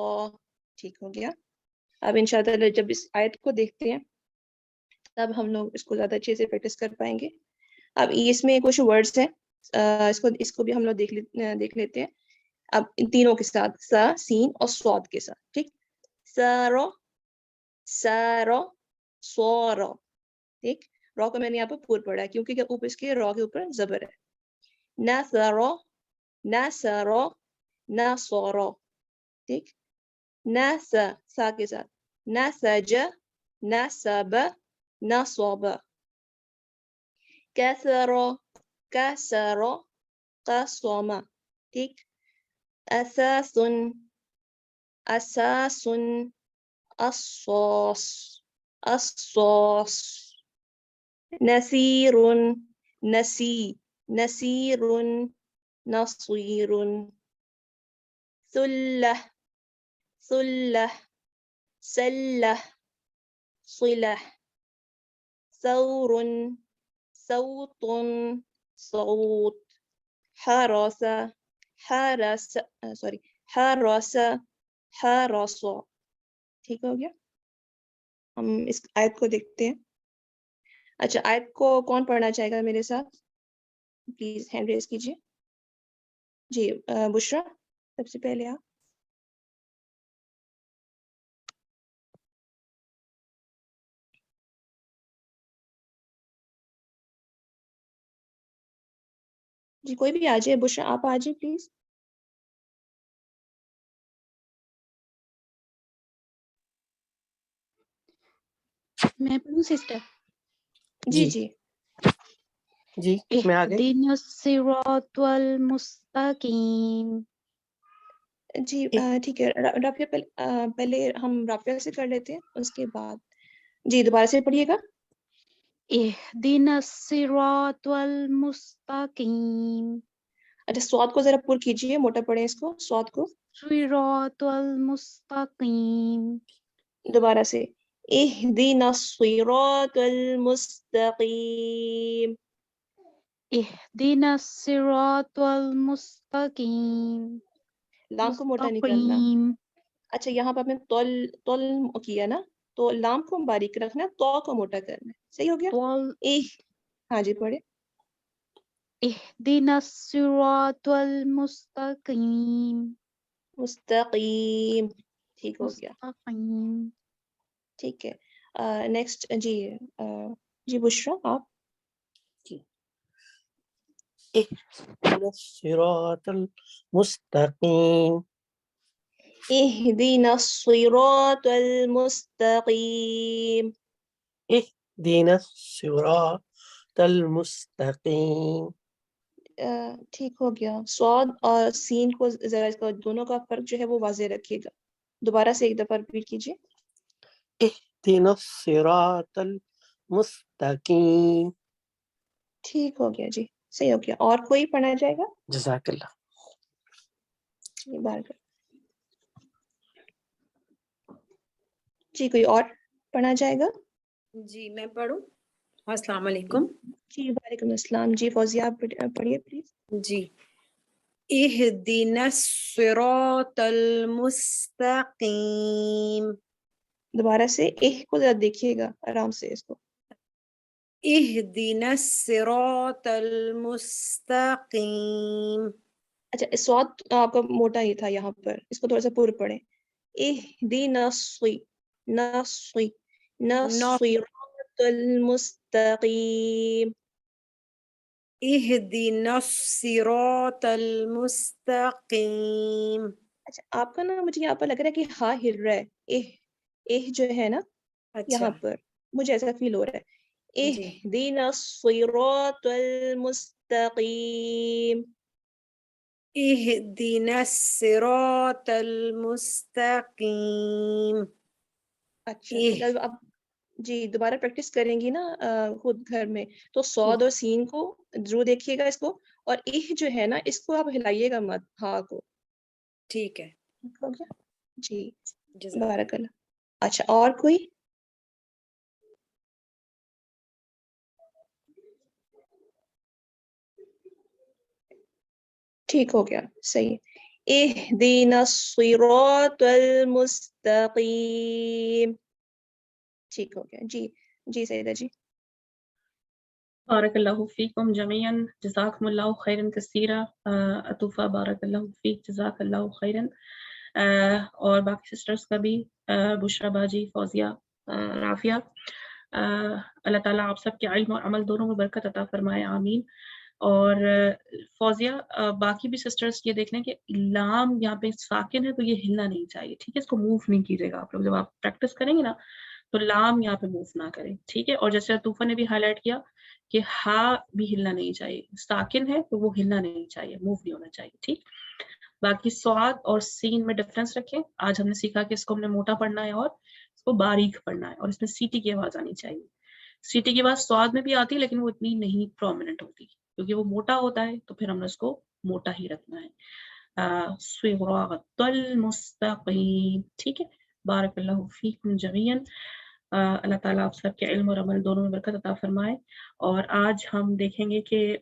ٹھیک ہو گیا. اب انشاءاللہ جب اس آیت کو دیکھتے ہیں تب ہم لوگ اس کو زیادہ اچھے سے پریکٹس کر پائیں گے. اب اس میں کچھ ورڈز ہیں، اس کو بھی ہم لوگ دیکھ لیتے ہیں. اب ان تینوں کے ساتھ، سا، سین اور صاد کے ساتھ، ٹھیک. سارو سارو سورو، ٹھیک. رو کو میں نے یہاں پر پور پڑھا ہے کیونکہ اوپر اس کے رو کے اوپر زبر ہے. نثرو نثرو نصرو، ٹھیک. نس، سا کے ساتھ نسج نسب نصب. کثرو کسرو قصم، ٹھیک. اساس اساس الصاص الصاص. نصیر نصیر نصیر. ثلہ ثلہ سلہ صلہ. ثور صوت صوت. حرس حرس حرس حرس، ٹھیک ہو گیا. ہم اس آیت کو دیکھتے ہیں. اچھا آیت کو کون پڑھنا چاہے گا میرے ساتھ؟ پلیز ہینڈ ریز کیجیے. جی بشرا سب سے پہلے آپ. جی کوئی بھی آ جائے. بشرا آپ آ جائے پلیز. میں پڑھوں سسٹر؟ جی جی جی میں آ گئی. اهدنا الصراط المستقیم. جی ٹھیک ہے. رافیہ پہلے ہم رافیہ سے کر لیتے ہیں، اس کے بعد جی دوبارہ سے پڑھیے گا. اهدنا الصراط المستقیم. اچھا سواد کو ذرا پر کیجیے, موٹا پڑھیں اس کو, سواد کو. صراط المستقیم. دوبارہ سے, اہدنا الصراط المستقیم. اہدنا الصراط المستقیم. لام کو موٹا نکالنا. مستقیم. اچھا یہاں پر آپ نے تول کیا نا, تو لام کو باریک رکھنا, تو کو موٹا کرنا. صحیح ہو گیا. طول. ہاں جی پڑھے. اہدنا الصراط المستقیم. مستقیم. ٹھیک ہو گیا. مستقیم. ٹھیک ہے. نیکسٹ جی جی بشرا آپ. اهدنا الصراط المستقيم. اهدنا الصراط المستقيم. اهدنا الصراط المستقيم. ٹھیک ہو گیا. سواد اور سین کو ذرا اس کا دونوں کا فرق جو ہے وہ واضح رکھیے گا. دوبارہ سے ایک دفعہ ریپیٹ کیجیے. اهدنا الصراط المستقيم. ٹھیک ہو گیا جی, صحیح ہو گیا. اور کوئی پڑھنا جائے گا؟ جزاک اللہ. جی بارک. جی کوئی اور پڑھنا جائے گا؟ جی میں پڑھوں. السلام علیکم. جی وعلیکم السلام. جی فوزیہ آپ پڑھیے پلیز. جی اہدنا الصراط المستقیم. دوبارہ سے اہ کو ذرا دیکھیے گا آرام سے اس کو. اہدنا الصراط المستقیم. اچھا سواد آپ کا موٹا ہی تھا یہاں پر, اس کو تھوڑا سا پر پڑھیں. اہدنا الصراط المستقیم. اہدنا الصراط المستقیم. اچھا آپ کا نا مجھے یہاں پر لگ رہا ہے کہ ہاں ہل رہا ہے. اہ جو ہے نا یہاں اچھا پر مجھے ایسا فیل ہو رہا ہے. جی اہدنا الصراط المستقیم. اہدنا الصراط المستقیم. اچھا ٹھیک ہے. اب جی دوبارہ پریکٹس کریں گی نا خود گھر میں, تو سواد اور سین کو ضرور دیکھیے گا اس کو, اور جو ہے نا اس کو آپ ہلائیے گا مت, ہاں کو. ٹھیک ہے. ٹھیک ہو گیا جی. جزاک. بارک اللہ. اچھا اور کوئی؟ ٹھیک ہو گیا صحیح. اہدنا الصراط المستقیم. ٹھیک ہو گیا جی. جی سیدہ جی. بارک اللہ فیکم جمیعا جزاکم اللہ خیرا کثیرا. عطوفہ بارک اللہ فیک جزاک اللہ خیرا. اور باقی سسٹرز کا بھی, بشرا باجی, فوزیہ, رافیہ, اللہ تعالیٰ آپ سب کے علم اور عمل دونوں میں برکت عطا فرمائے, آمین. اور فوزیہ باقی بھی سسٹرز یہ دیکھ لیں کہ لام یہاں پہ ساکن ہے تو یہ ہلنا نہیں چاہیے, ٹھیک ہے, اس کو موو نہیں کیجیے گا آپ لوگ. جب آپ پریکٹس کریں گے نا تو لام یہاں پہ موو نہ کریں, ٹھیک ہے. اور جیسے عطوفہ نے بھی ہائی لائٹ کیا کہ ہا بھی ہلنا نہیں چاہیے, ساکن ہے تو وہ ہلنا نہیں چاہیے, موو نہیں ہونا چاہیے, ٹھیک. باقی سواد اور سین میں ڈفرینس رکھیں. آج ہم نے سیکھا کہ اس کو ہم نے موٹا پڑھنا ہے اور اس کو باریک پڑھنا ہے, اور اس میں سیٹی کی آواز آنی چاہیے. سیٹی کی آواز سواد میں بھی آتی ہے لیکن وہ اتنی نہیں پرومیننٹ ہوتی کیونکہ وہ موٹا ہوتا ہے, تو پھر ہم نے اس کو موٹا ہی رکھنا ہے. صراط المستقیم, ٹھیک ہے. بارک اللہ فیکم جمیعا. اللہ تعالیٰ آپ سب کے علم اور عمل دونوں میں برکت عطا فرمائے. اور آج ہم دیکھیں گے کہ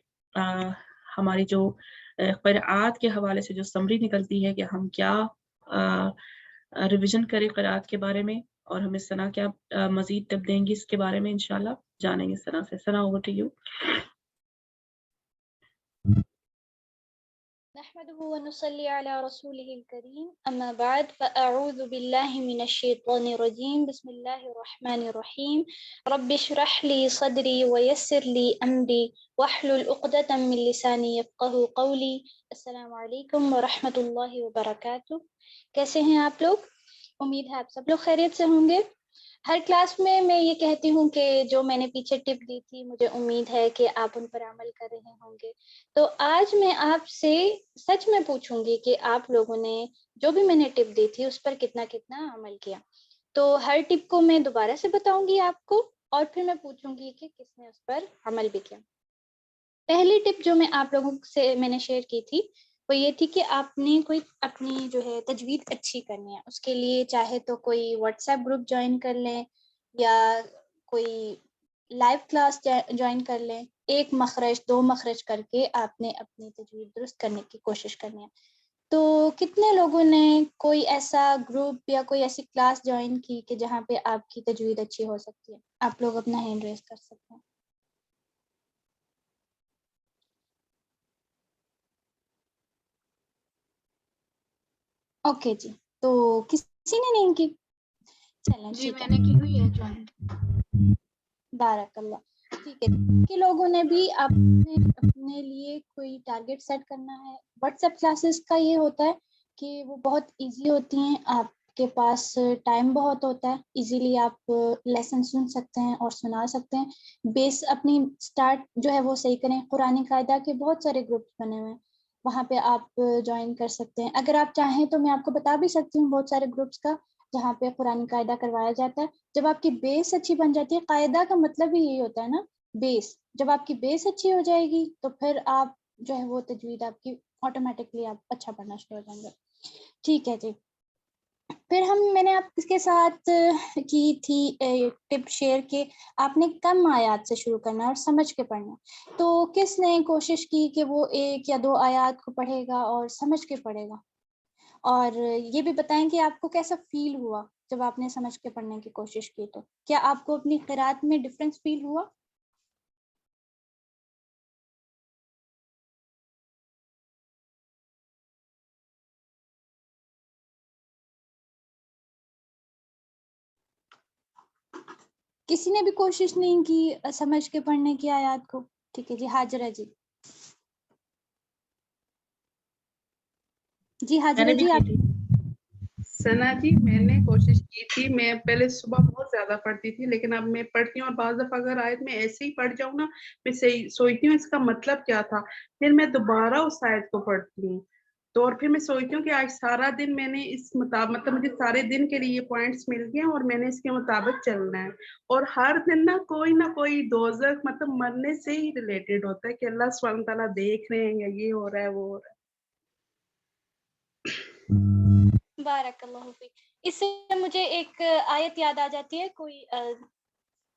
ہماری جو قرآت کے حوالے سے جو سمری نکلتی ہے کہ ہم کیا ریویژن کریں قرآت کے بارے میں, اور ہمیں ثنا کیا مزید ٹپ دیں گی اس کے بارے میں انشاءاللہ جانیں گے ثنا سے. ثنا اوور ٹو یو. نحمده ونصلي على رسوله الكريم أما بعد فأعوذ بالله من الشيطان الرجيم بسم الله الرحمن الرحيم رب اشرح لي صدري ويسر لي أمري واحلل عقدة من لساني يفقهوا قولي. السلام علیکم ورحمۃ اللہ وبرکاتہ. کیسے ہیں آپ لوگ؟ امید ہے آپ سب لوگ خیریت سے ہوں گے. ہر کلاس میں یہ کہتی ہوں کہ جو میں نے پیچھے ٹپ دی تھی مجھے امید ہے کہ آپ ان پر عمل کر رہے ہوں گے. تو آج میں آپ سے سچ میں پوچھوں گی کہ آپ لوگوں نے جو بھی میں نے ٹپ دی تھی اس پر کتنا عمل کیا. تو ہر ٹپ کو میں دوبارہ سے بتاؤں گی آپ کو, اور پھر میں پوچھوں گی کہ کس نے اس پر عمل بھی کیا. پہلی ٹپ جو میں آپ لوگوں سے میں نے شیئر کی تھی وہ یہ تھی کہ آپ نے کوئی اپنی جو ہے تجوید اچھی کرنی ہے، اس کے لیے چاہے تو کوئی واٹس ایپ گروپ جوائن کر لیں یا کوئی لائیو کلاس جوائن کر لیں، 1 مخرج 2 مخرج کر کے آپ نے اپنی تجوید درست کرنے کی کوشش کرنی ہے۔ تو کتنے لوگوں نے کوئی ایسا گروپ یا کوئی ایسی کلاس جوائن کی کہ جہاں پہ آپ کی تجوید اچھی ہو سکتی ہے؟ آپ لوگ اپنا ہینڈ ریز کر سکتے ہیں۔ اوکے جی، تو کسی نے نہیں کی؟ چلیں جی ٹھیک میں ہے، نے کی ہوئی ہے جوائن۔ بارک اللہ، ٹھیک ہے۔ کہ لوگوں نے بھی اپنے لیے کوئی ٹارگیٹ سیٹ کرنا ہے۔ واٹس ایپ کلاسز کا یہ ہوتا ہے کہ وہ بہت ایزی ہوتی ہیں، آپ کے پاس ٹائم بہت ہوتا ہے، ایزیلی آپ لیسن سن سکتے ہیں اور سنا سکتے ہیں۔ بیس اپنی سٹارٹ جو ہے وہ صحیح کریں۔ قرآن قاعدہ کے بہت سارے گروپس بنے ہوئے ہیں، وہاں پہ آپ جوائن کر سکتے ہیں۔ اگر آپ چاہیں تو میں آپ کو بتا بھی سکتی ہوں بہت سارے گروپس کا جہاں پہ قرآن قاعدہ کروایا جاتا ہے۔ جب آپ کی بیس اچھی بن جاتی ہے، قاعدہ کا مطلب ہی یہی ہوتا ہے نا، بیس۔ جب آپ کی بیس اچھی ہو جائے گی تو پھر آپ جو ہے وہ تجوید آپ کی آٹومیٹکلی آپ اچھا پڑھنا شروع ہو جائیں گے۔ ٹھیک ہے جی، پھر میں نے آپ کے ساتھ کی تھی ٹپ شیئر کہ آپ نے کم آیات سے شروع کرنا ہے اور سمجھ کے پڑھنا۔ تو کس نے کوشش کی کہ وہ 1 یا 2 آیات کو پڑھے گا اور سمجھ کے پڑھے گا؟ اور یہ بھی بتائیں کہ آپ کو کیسا فیل ہوا جب آپ نے سمجھ کے پڑھنے کی کوشش کی؟ تو کیا آپ کو اپنی قرات میں ڈفرینس فیل ہوا؟ کسی نے بھی کوشش نہیں کی سمجھ کے پڑھنے کی آیات کو؟ ٹھیک ہے جی، ہاجرہ جی۔ جی میں نے ہاجرہ بھی جی کی آپ۔ تھی۔ ثنا جی میں نے کوشش کی تھی، میں پہلے صبح بہت زیادہ پڑھتی تھی، لیکن اب میں پڑھتی ہوں اور بعض دفعہ اگر آیت میں ایسے ہی پڑھ جاؤں نا، میں سوچتی ہوں اس کا مطلب کیا تھا، پھر میں دوبارہ اس آیت کو پڑھتی ہوں۔ تو اور پھر میں سوچتی ہوں کہ آج سارا دن میں نے اس مطابق، مطلب مجھے سارے دن کے لیے یہ پوائنٹس مل گئے ہیں اور میں نے اس کے مطابق چلنا ہے۔ اور ہر دن نہ کوئی دوزخ مطلب مرنے سے ہی ریلیٹڈ ہوتا ہے کہ اللہ سبحانہ تعالیٰ دیکھ رہے ہیں یا یہ ہو رہا ہے وہ ہو رہا ہے۔ بارک اللہ فیک۔ اس سے مجھے ایک آیت یاد آ جاتی ہے، کوئی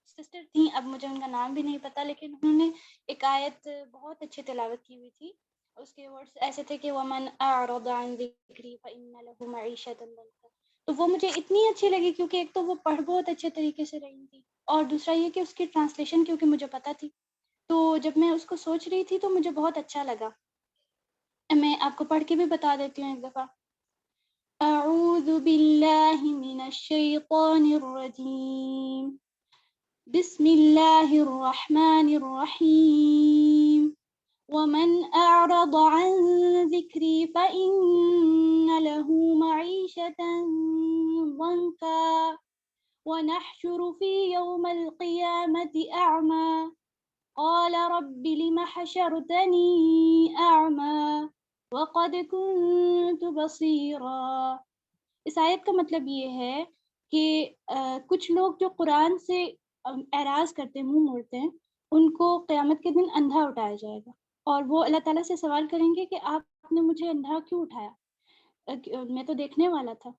سسٹر تھیں، اب مجھے ان کا نام بھی نہیں پتا، لیکن انہوں نے ایک آیت بہت اچھی تلاوت کی ہوئی تھی۔ اس کے ورڈز ایسے تھے کہ وَمَنْ أَعْرَضَ عَنْ ذِكْرِي فَإِنَّ لَهُ مَعِيشَةً ضَنْكًا۔ تو وہ مجھے اتنی اچھی لگی کیونکہ ایک تو وہ پڑھ بہت اچھے طریقے سے رہی تھی، اور دوسرا یہ کہ اس کی ٹرانسلیشن کیونکہ مجھے پتا تھی، تو جب میں اس کو سوچ رہی تھی تو مجھے بہت اچھا لگا۔ میں آپ کو پڑھ کے بھی بتا دیتی ہوں ایک دفعہ۔ اعوذ باللہ من الشیطان الرجیم، بسم اللہ الرحمن الرحیم، ومن اعرض عن ذکری فإن له معیشة ضنکا ونحشر في يوم القيامة أعمى قال رب لم حشرتني أعمى وقد كنت بصيرا۔ اس آیت کا مطلب یہ ہے کہ کچھ لوگ جو قرآن سے اعراض کرتے ہیں، منہ موڑتے ہیں، ان کو قیامت کے دن اندھا اٹھایا جائے گا، اور وہ اللہ تعالیٰ سے سوال کریں گے کہ آپ نے مجھے اندھا کیوں اٹھایا، میں تو دیکھنے والا تھا۔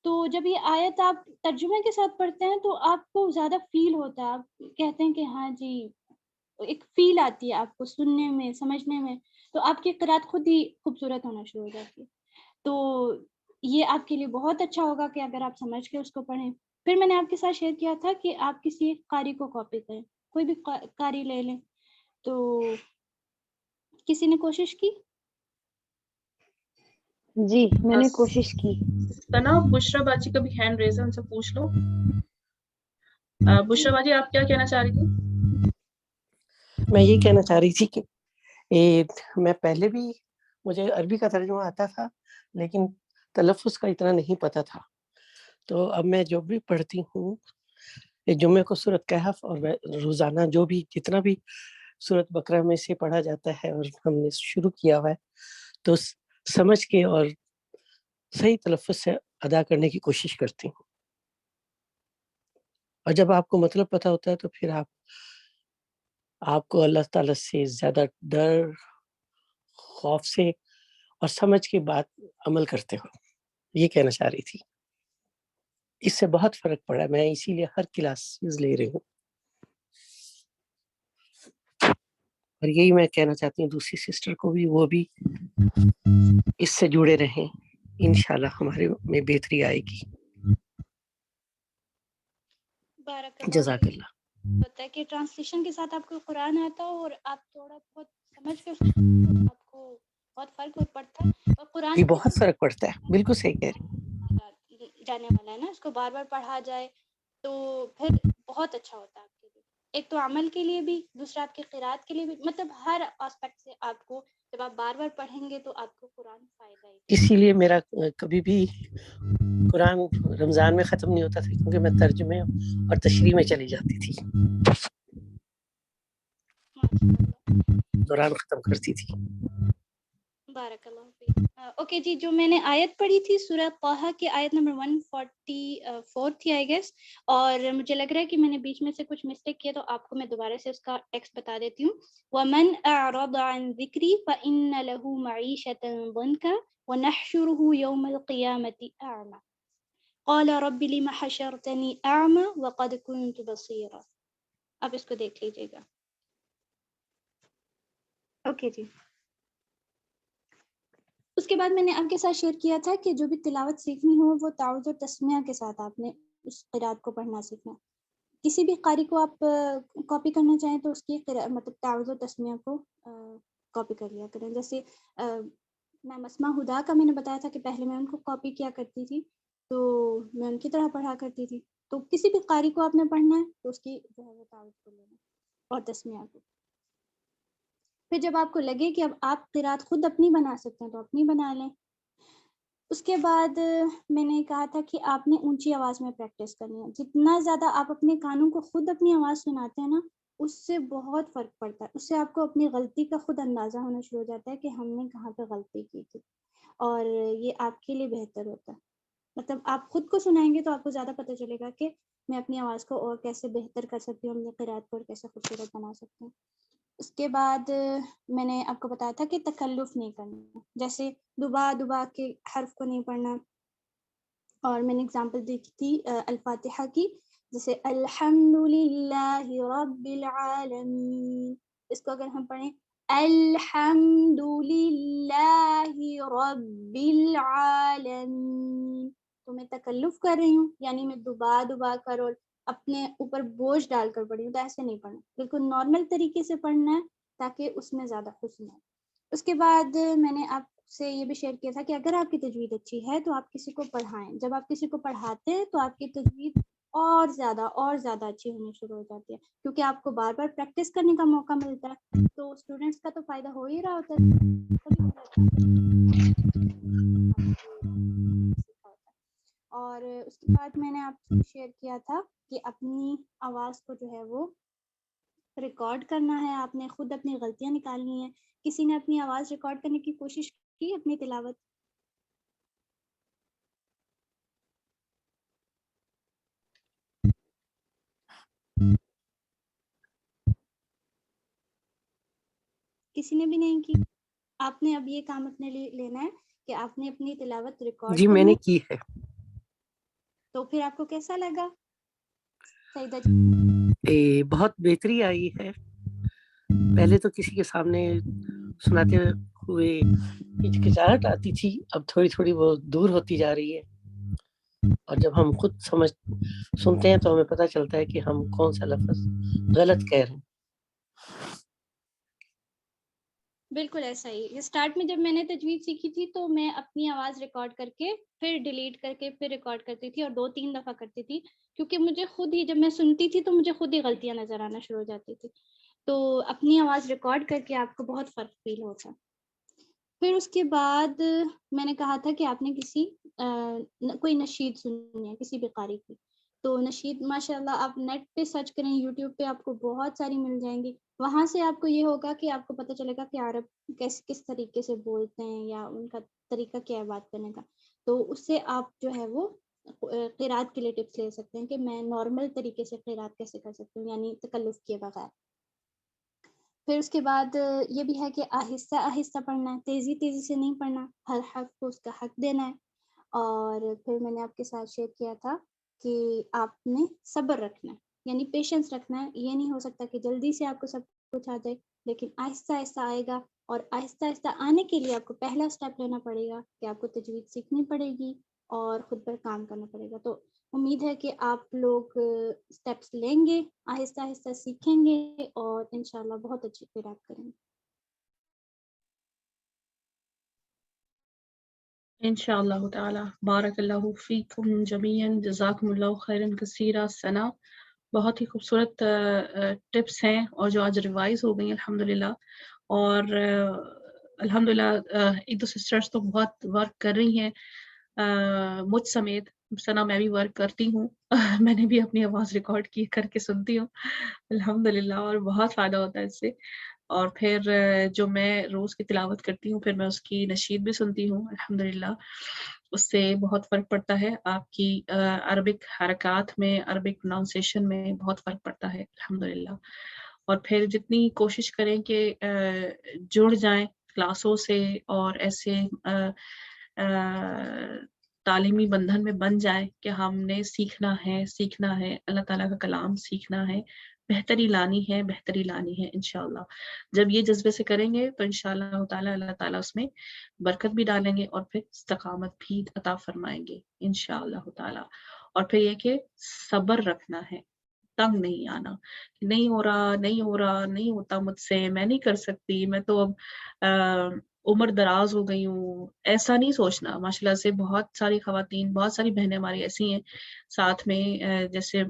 تو جب یہ آیت آپ ترجمے کے ساتھ پڑھتے ہیں تو آپ کو زیادہ فیل ہوتا ہے، آپ کہتے ہیں کہ ہاں جی، ایک فیل آتی ہے آپ کو سننے میں، سمجھنے میں، تو آپ کی قرات خود ہی خوبصورت ہونا شروع ہو جاتی ہے۔ تو یہ آپ کے لیے بہت اچھا ہوگا کہ اگر آپ سمجھ کے اس کو پڑھیں۔ پھر میں نے آپ کے ساتھ شیئر کیا تھا کہ آپ کسی ایک قاری کو کاپی کریں، کوئی بھی قاری لے لیں۔ تو کسی نے کوشش کی؟ جی میں نے کوشش کی۔ ثنا، بشرا باجی کا بھی ہینڈ ریز ہے، ان سے پوچھ لو۔ بشرا باجی آپ کیا کہنا چاہ رہی تھی؟ میں یہ کہنا چاہ رہی تھی کہ میں پہلے بھی مجھے عربی کا ترجمہ آتا تھا لیکن تلفظ کا اتنا نہیں پتا تھا، تو اب میں جو بھی پڑھتی ہوں جمعے کو سورۃ کہف اور روزانہ جو بھی جتنا بھی سورۃ بقرہ میں سے پڑھا جاتا ہے اور ہم نے شروع کیا ہوا ہے تو سمجھ کے اور صحیح تلفظ سے ادا کرنے کی کوشش کرتی ہوں، اور جب آپ کو مطلب پتہ ہوتا ہے تو پھر آپ آپ کو اللہ تعالیٰ سے زیادہ ڈر، خوف سے اور سمجھ کے بعد عمل کرتے ہو، یہ کہنا چاہ رہی تھی. اس سے بہت فرق پڑا، میں اسی لیے ہر کلاسز لے رہی ہوں، اور یہی میں کہنا چاہتی ہوں دوسری سسٹر کو بھی، وہ بھی اس سے جڑے رہیں، انشاءاللہ ہمارے میں بہتری آئے گی. بارک اللہ جزاک فیک. اللہ. ہوتا ہے کہ ٹرانسلیشن کے ساتھ آپ کو قرآن آتا ہو اور آپ تھوڑا بہت سمجھ کے تو آپ کو بہت فرق پڑتا ہے. اور قرآن جی بھی بہت فرق پڑتا ہے، بالکل صحیح کہہ رہی ہیں. جانے والا ہے نا، اس کو بار بار پڑھا جائے تو پھر بہت اچھا ہوتا ہے آپ کے لیے، ایک تو عمل کے لیے بھی، دوسرا آپ کی قرات کے لیے بھی، مطلب ہر آسپیکٹ سے آپ کو جب آپ بار بار پڑھیں گے تو آپ کو قرآن فائدہ ہی. اسی لیے میرا کبھی بھی قرآن رمضان میں ختم نہیں ہوتا تھا، کیونکہ میں ترجمے اور تشریح میں چلی جاتی تھی، دوران ختم کرتی تھی. بارک اللہ فیک. اوکے جی، جو میں نے آیت پڑھی تھی سورہ طٰہٰ کی آیت نمبر 144 تھی آئی گیس، اور مجھے لگ رہا ہے کہ میں نے بیچ میں سے کچھ مسٹیک کیا، تو آپ کو میں دوبارہ سے اس کا ٹیکسٹ بتا دیتی ہوں. وَمَنْ أَعْرَضَ عَنْ ذِكْرِي فَإِنَّ لَهُ مَعِيشَةً ضَنْكًا وَنَحْشُرُهُ يَوْمَ الْقِيَامَةِ أَعْمَى قَالَ رَبِّ لِمَ حَشَرْتَنِي أَعْمَى وَقَدْ كُنْتُ بَصِيرًا. اب اس کو دیکھ لیجیے گا. اوکے جی. اس کے بعد میں نے آپ کے ساتھ شیئر کیا تھا کہ جو بھی تلاوت سیکھنی ہو وہ تعوذ و تسمیہ کے ساتھ آپ نے اس قرات کو پڑھنا سیکھنا. کسی بھی قاری کو آپ کاپی کرنا چاہیں تو اس کی مطلب تعوذ و تسمیہ کو کاپی کر لیا کریں. جیسے میں مسمع ہدا کا میں نے بتایا تھا کہ پہلے میں ان کو کاپی کیا کرتی تھی، تو میں ان کی طرح پڑھا کرتی تھی. تو کسی بھی قاری کو آپ نے پڑھنا ہے تو اس کی جو ہے وہ تعوذ کو لینا اور تسمیہ کو. پھر جب آپ کو لگے کہ اب آپ قرات خود اپنی بنا سکتے ہیں تو اپنی بنا لیں. اس کے بعد میں نے کہا تھا کہ آپ نے اونچی آواز میں پریکٹس کرنی ہے. جتنا زیادہ آپ اپنے کانوں کو خود اپنی آواز سناتے ہیں نا، اس سے بہت فرق پڑتا ہے. اس سے آپ کو اپنی غلطی کا خود اندازہ ہونا شروع ہو جاتا ہے کہ ہم نے کہاں پہ غلطی کی تھی، اور یہ آپ کے لیے بہتر ہوتا ہے. مطلب آپ خود کو سنائیں گے تو آپ کو زیادہ پتہ چلے گا کہ میں اپنی آواز کو اور کیسے بہتر کر سکتی ہوں، اپنی قرات کو اور کیسے خوبصورت بنا سکتی ہوں. اس کے بعد میں نے آپ کو بتایا تھا کہ تکلف نہیں کرنا، جیسے دبا دبا کے حرف کو نہیں پڑھنا. اور میں نے اگزامپل دی تھی الفاتحہ کی، جیسے الحمد للہ رب العالمین. اس کو اگر ہم پڑھیں الحمد للہ رب العالمین، تو میں تکلف کر رہی ہوں، یعنی میں دبا دبا کر اور اپنے اوپر بوجھ ڈال کر پڑھی ہوں. تو ایسے نہیں پڑھنا، بالکل نارمل طریقے سے پڑھنا ہے تاکہ اس میں زیادہ حسن ہو. اس کے بعد میں نے آپ سے یہ بھی شیئر کیا تھا کہ اگر آپ کی تجوید اچھی ہے تو آپ کسی کو پڑھائیں. جب آپ کسی کو پڑھاتے ہیں تو آپ کی تجوید اور زیادہ اچھی ہونی شروع ہو جاتی ہے، کیونکہ آپ کو بار بار پریکٹس کرنے کا موقع ملتا ہے. تو اسٹوڈنٹس کا تو فائدہ ہو ہی رہا ہوتا ہے. اور اس کے بعد میں نے آپ سے شیئر کیا تھا کہ اپنی آواز کو جو ہے وہ ریکارڈ کرنا ہے. آپ نے خود اپنی غلطیاں نکالنی ہیں. کسی نے اپنی آواز ریکارڈ کرنے کی کوشش کی اپنی تلاوت؟ کسی نے بھی نہیں کی. آپ نے اب یہ کام اپنے لیے لینا ہے کہ آپ نے اپنی تلاوت ریکارڈ جی میں کرنی نے ہے. کی ہے. تو پھر آپ کو کیسا لگا سعیدہ جی؟ بہت بہتری آئی ہے. پہلے تو کسی کے سامنے سناتے ہوئے ہچکچاہٹ آتی تھی، اب تھوڑی تھوڑی وہ دور ہوتی جا رہی ہے. اور جب ہم خود سنتے ہیں تو ہمیں پتہ چلتا ہے کہ ہم کون سا لفظ غلط کہہ رہے ہیں. بالکل ایسا ہی. اسٹارٹ میں جب میں نے تجوید سیکھی تھی تو میں اپنی آواز ریکارڈ کر کے پھر ڈیلیٹ کر کے پھر ریکارڈ کرتی تھی، اور 2-3 دفعہ کرتی تھی، کیونکہ مجھے خود ہی جب میں سنتی تھی تو مجھے خود ہی غلطیاں نظر آنا شروع ہو جاتی تھی. تو اپنی آواز ریکارڈ کر کے آپ کو بہت فرق فیل ہوتا. پھر اس کے بعد میں نے کہا تھا کہ آپ نے کوئی نشید سننی ہے کسی بھی قاری کی، تو نشید ماشاءاللہ آپ نیٹ پہ سرچ کریں، یوٹیوب پہ آپ کو بہت ساری مل جائیں گی. وہاں سے آپ کو یہ ہوگا کہ آپ کو پتہ چلے گا کہ عرب کس طریقے سے بولتے ہیں یا ان کا طریقہ کیا ہے بات کرنے کا. تو اس سے آپ جو ہے وہ قرات کے لیے ٹپس لے سکتے ہیں کہ میں نارمل طریقے سے قرات کیسے کر سکتی ہوں، یعنی تکلف کیے بغیر. پھر اس کے بعد یہ بھی ہے کہ آہستہ آہستہ پڑھنا ہے، تیزی تیزی سے نہیں پڑھنا، ہر حرف کو اس کا حق دینا ہے. اور پھر میں نے آپ کے ساتھ شیئر کیا تھا کہ آپ نے صبر رکھنا ہے، یعنی پیشنس رکھنا ہے. یہ نہیں ہو سکتا کہ جلدی سے آپ کو سب کچھ آ جائے، لیکن آہستہ آہستہ آئے گا. اور آہستہ آہستہ آنے کے لیے آپ کو پہلا اسٹیپ لینا پڑے گا کہ آپ کو تجوید سیکھنی پڑے گی اور خود پر کام کرنا پڑے گا. تو امید ہے کہ آپ لوگ اسٹیپس لیں گے، آہستہ آہستہ سیکھیں گے اور انشاءاللہ بہت اچھی قرات کریں گے. انشاءاللہ تعالی. بارک اللہ فیکم جمیعا، جزاکم اللہ خیرا کثیرا. ثنا، بہت ہی خوبصورت ٹپس ہیں اور جو آج ریوائز ہو گئی الحمدللہ. اور الحمدللہ ایک دو سسٹرز تو بہت ورک کر رہی ہیں مجھ سمیت. ثنا میں بھی ورک کرتی ہوں میں نے بھی اپنی آواز ریکارڈ کی کر کے سنتی ہوں الحمدللہ، اور بہت فائدہ ہوتا ہے اس سے. اور پھر جو میں روز کی تلاوت کرتی ہوں پھر میں اس کی نشید بھی سنتی ہوں الحمدللہ. اس سے بہت فرق پڑتا ہے، آپ کی عربک حرکات میں، عربک پروناؤنسیشن میں بہت فرق پڑتا ہے الحمدللہ. اور پھر جتنی کوشش کریں کہ جڑ جائیں کلاسوں سے اور ایسے تعلیمی بندھن میں بن جائیں کہ ہم نے سیکھنا ہے اللہ تعالیٰ کا کلام سیکھنا ہے، بہتری لانی ہے انشاءاللہ. جب یہ جذبے سے کریں گے تو انشاءاللہ تعالیٰ اللہ تعالیٰ اس میں برکت بھی ڈالیں گے اور پھر استقامت بھی عطا فرمائیں گے انشاءاللہ تعالیٰ. اور پھر یہ کہ صبر رکھنا ہے، تنگ نہیں آنا، نہیں ہو رہا نہیں ہوتا مجھ سے، میں نہیں کر سکتی، میں تو اب عمر دراز ہو گئی ہوں، ایسا نہیں سوچنا. ماشاءاللہ سے بہت ساری خواتین، بہت ساری بہنیں ہماری ایسی ہیں ساتھ میں، جیسے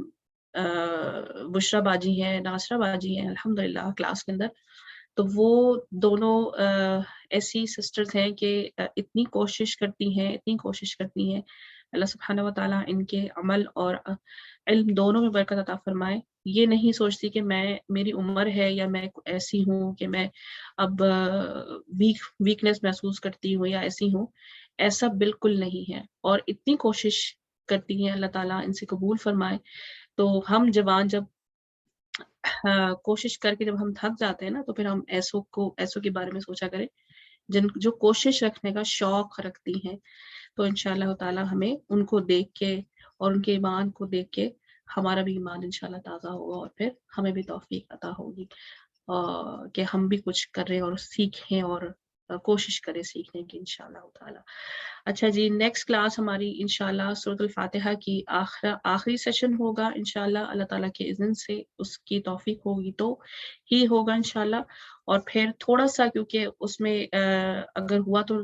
بشرا باجی ہیں، ناصرہ باجی ہیں الحمدللہ کلاس کے اندر. تو وہ دونوں ایسی سسٹرز ہیں کہ اتنی کوشش کرتی ہیں. اللہ سبحانہ و تعالیٰ ان کے عمل اور علم دونوں میں برکت عطا فرمائے. یہ نہیں سوچتی کہ میری عمر ہے یا میں ایسی ہوں کہ میں اب ویکنس محسوس کرتی ہوں یا ایسی ہوں، ایسا بالکل نہیں ہے. اور اتنی کوشش کرتی ہیں، اللہ تعالیٰ ان سے قبول فرمائے. تو ہم جوان جب کوشش کر کے جب ہم تھک جاتے ہیں نا تو پھر ہم ایسوں کے بارے میں سوچا کریں جو کوشش رکھنے کا شوق رکھتی ہیں. تو انشاءاللہ تعالیٰ ہمیں ان کو دیکھ کے اور ان کے ایمان کو دیکھ کے ہمارا بھی ایمان انشاءاللہ تازہ ہوگا اور پھر ہمیں بھی توفیق عطا ہوگی کہ ہم بھی کچھ کریں اور سیکھیں اور کوشش کریں سیکھنے کی انشاءاللہ تعالیٰ. اچھا جی، نیکسٹ کلاس ہماری انشاءاللہ سورۃ الفاتحہ کی آخری سیشن ہوگا انشاءاللہ اللہ تعالیٰ کے اذن سے، اس کی توفیق ہوگی تو ہی ہوگا انشاءاللہ. اور پھر تھوڑا سا کیونکہ اس میں اگر ہوا تو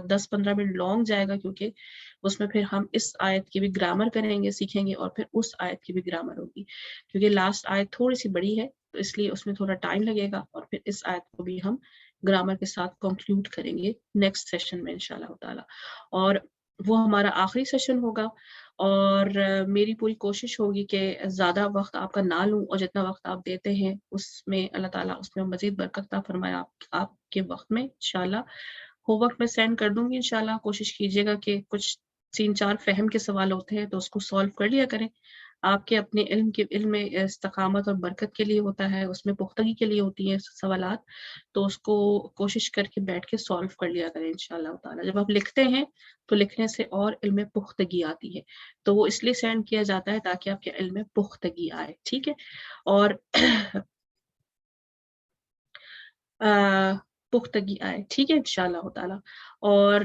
10-15 منٹ لانگ جائے گا، کیونکہ اس میں پھر ہم اس آیت کی بھی گرامر کریں گے، سیکھیں گے، اور پھر اس آیت کی بھی گرامر ہوگی کیونکہ لاسٹ آیت تھوڑی سی بڑی ہے تو اس لیے اس میں تھوڑا ٹائم لگے گا. اور پھر اس آیت کو بھی ہم گرامر کے ساتھ کنکلوڈ کریں گے نیکسٹ سیشن میں انشاءاللہ تعالیٰ. اور وہ ہمارا آخری سیشن ہوگا اور میری پوری کوشش ہوگی کہ زیادہ وقت آپ کا نہ لوں، اور جتنا وقت آپ دیتے ہیں اس میں اللہ تعالیٰ اس میں مزید برکت عطا فرمائے آپ کے وقت میں انشاءاللہ. ہوم ورک میں سینڈ کر دوں گی انشاءاللہ. کوشش کیجیے گا کہ کچھ 3-4 فہم کے سوال ہوتے ہیں تو اس کو سولو کر لیا کریں. آپ کے اپنے علم میں استقامت اور برکت کے لیے ہوتا ہے، اس میں پختگی کے لیے ہوتی ہیں سوالات، تو اس کو کوشش کر کے بیٹھ کے سولو کر لیا کریں انشاءاللہ تعالیٰ. جب آپ لکھتے ہیں تو لکھنے سے اور علم میں پختگی آتی ہے، تو وہ اس لیے سینڈ کیا جاتا ہے تاکہ آپ کے علم میں پختگی آئے. ٹھیک ہے، اور پختگی آئے، ٹھیک ہے انشاءاللہ تعالیٰ. اور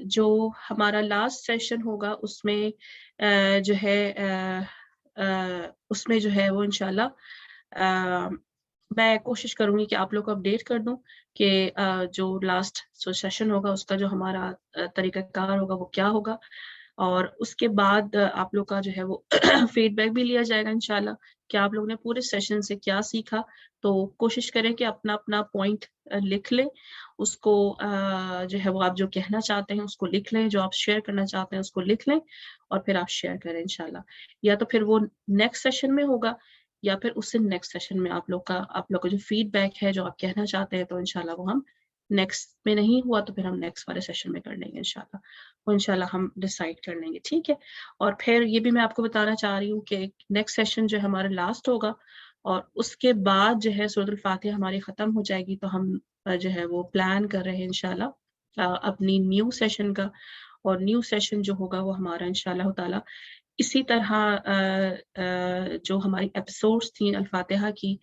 جو ہمارا لاسٹ سیشن ہوگا اس میں جو ہے وہ انشاءاللہ میں کوشش کروں گی کہ آپ لوگ کو اپڈیٹ کر دوں کہ جو لاسٹ سیشن ہوگا اس کا جو ہمارا طریقہ کار ہوگا وہ کیا ہوگا. اور اس کے بعد آپ لوگ کا جو ہے وہ فیڈ بیک بھی لیا جائے گا انشاءاللہ کہ آپ لوگوں نے پورے سیشن سے کیا سیکھا. تو کوشش کریں کہ اپنا اپنا پوائنٹ لکھ لیں، اس کو جو ہے وہ آپ جو کہنا چاہتے ہیں اس کو لکھ لیں، جو آپ شیئر کرنا چاہتے ہیں اس کو لکھ لیں اور پھر آپ شیئر کریں انشاءاللہ. یا تو پھر وہ نیکسٹ سیشن میں ہوگا یا پھر اس سے نیکسٹ سیشن میں آپ لوگ کا جو فیڈ بیک ہے جو آپ کہنا چاہتے ہیں تو انشاءاللہ وہ ہم نیکسٹ میں نہیں ہوا تو پھر ہم نیکسٹ والے سیشن میں کر لیں گے انشاءاللہ. وہ انشاءاللہ ہم ڈیسائیڈ کر لیں گے. ٹھیک ہے، اور پھر یہ بھی میں آپ کو بتانا چاہ رہی ہوں کہ نیکسٹ سیشن جو ہمارا لاسٹ ہوگا اور اس کے بعد جو ہے سورۃ الفاتحہ ہماری ختم ہو جائے گی تو ہم جو ہے وہ پلان کر رہے ہیں انشاءاللہ اپنی نیو سیشن کا، اور نیو سیشن جو ہوگا وہ ہمارا انشاءاللہ تعالی اسی طرح جو ہماری ایپیسوڈس تھیں الفاتحہ کی،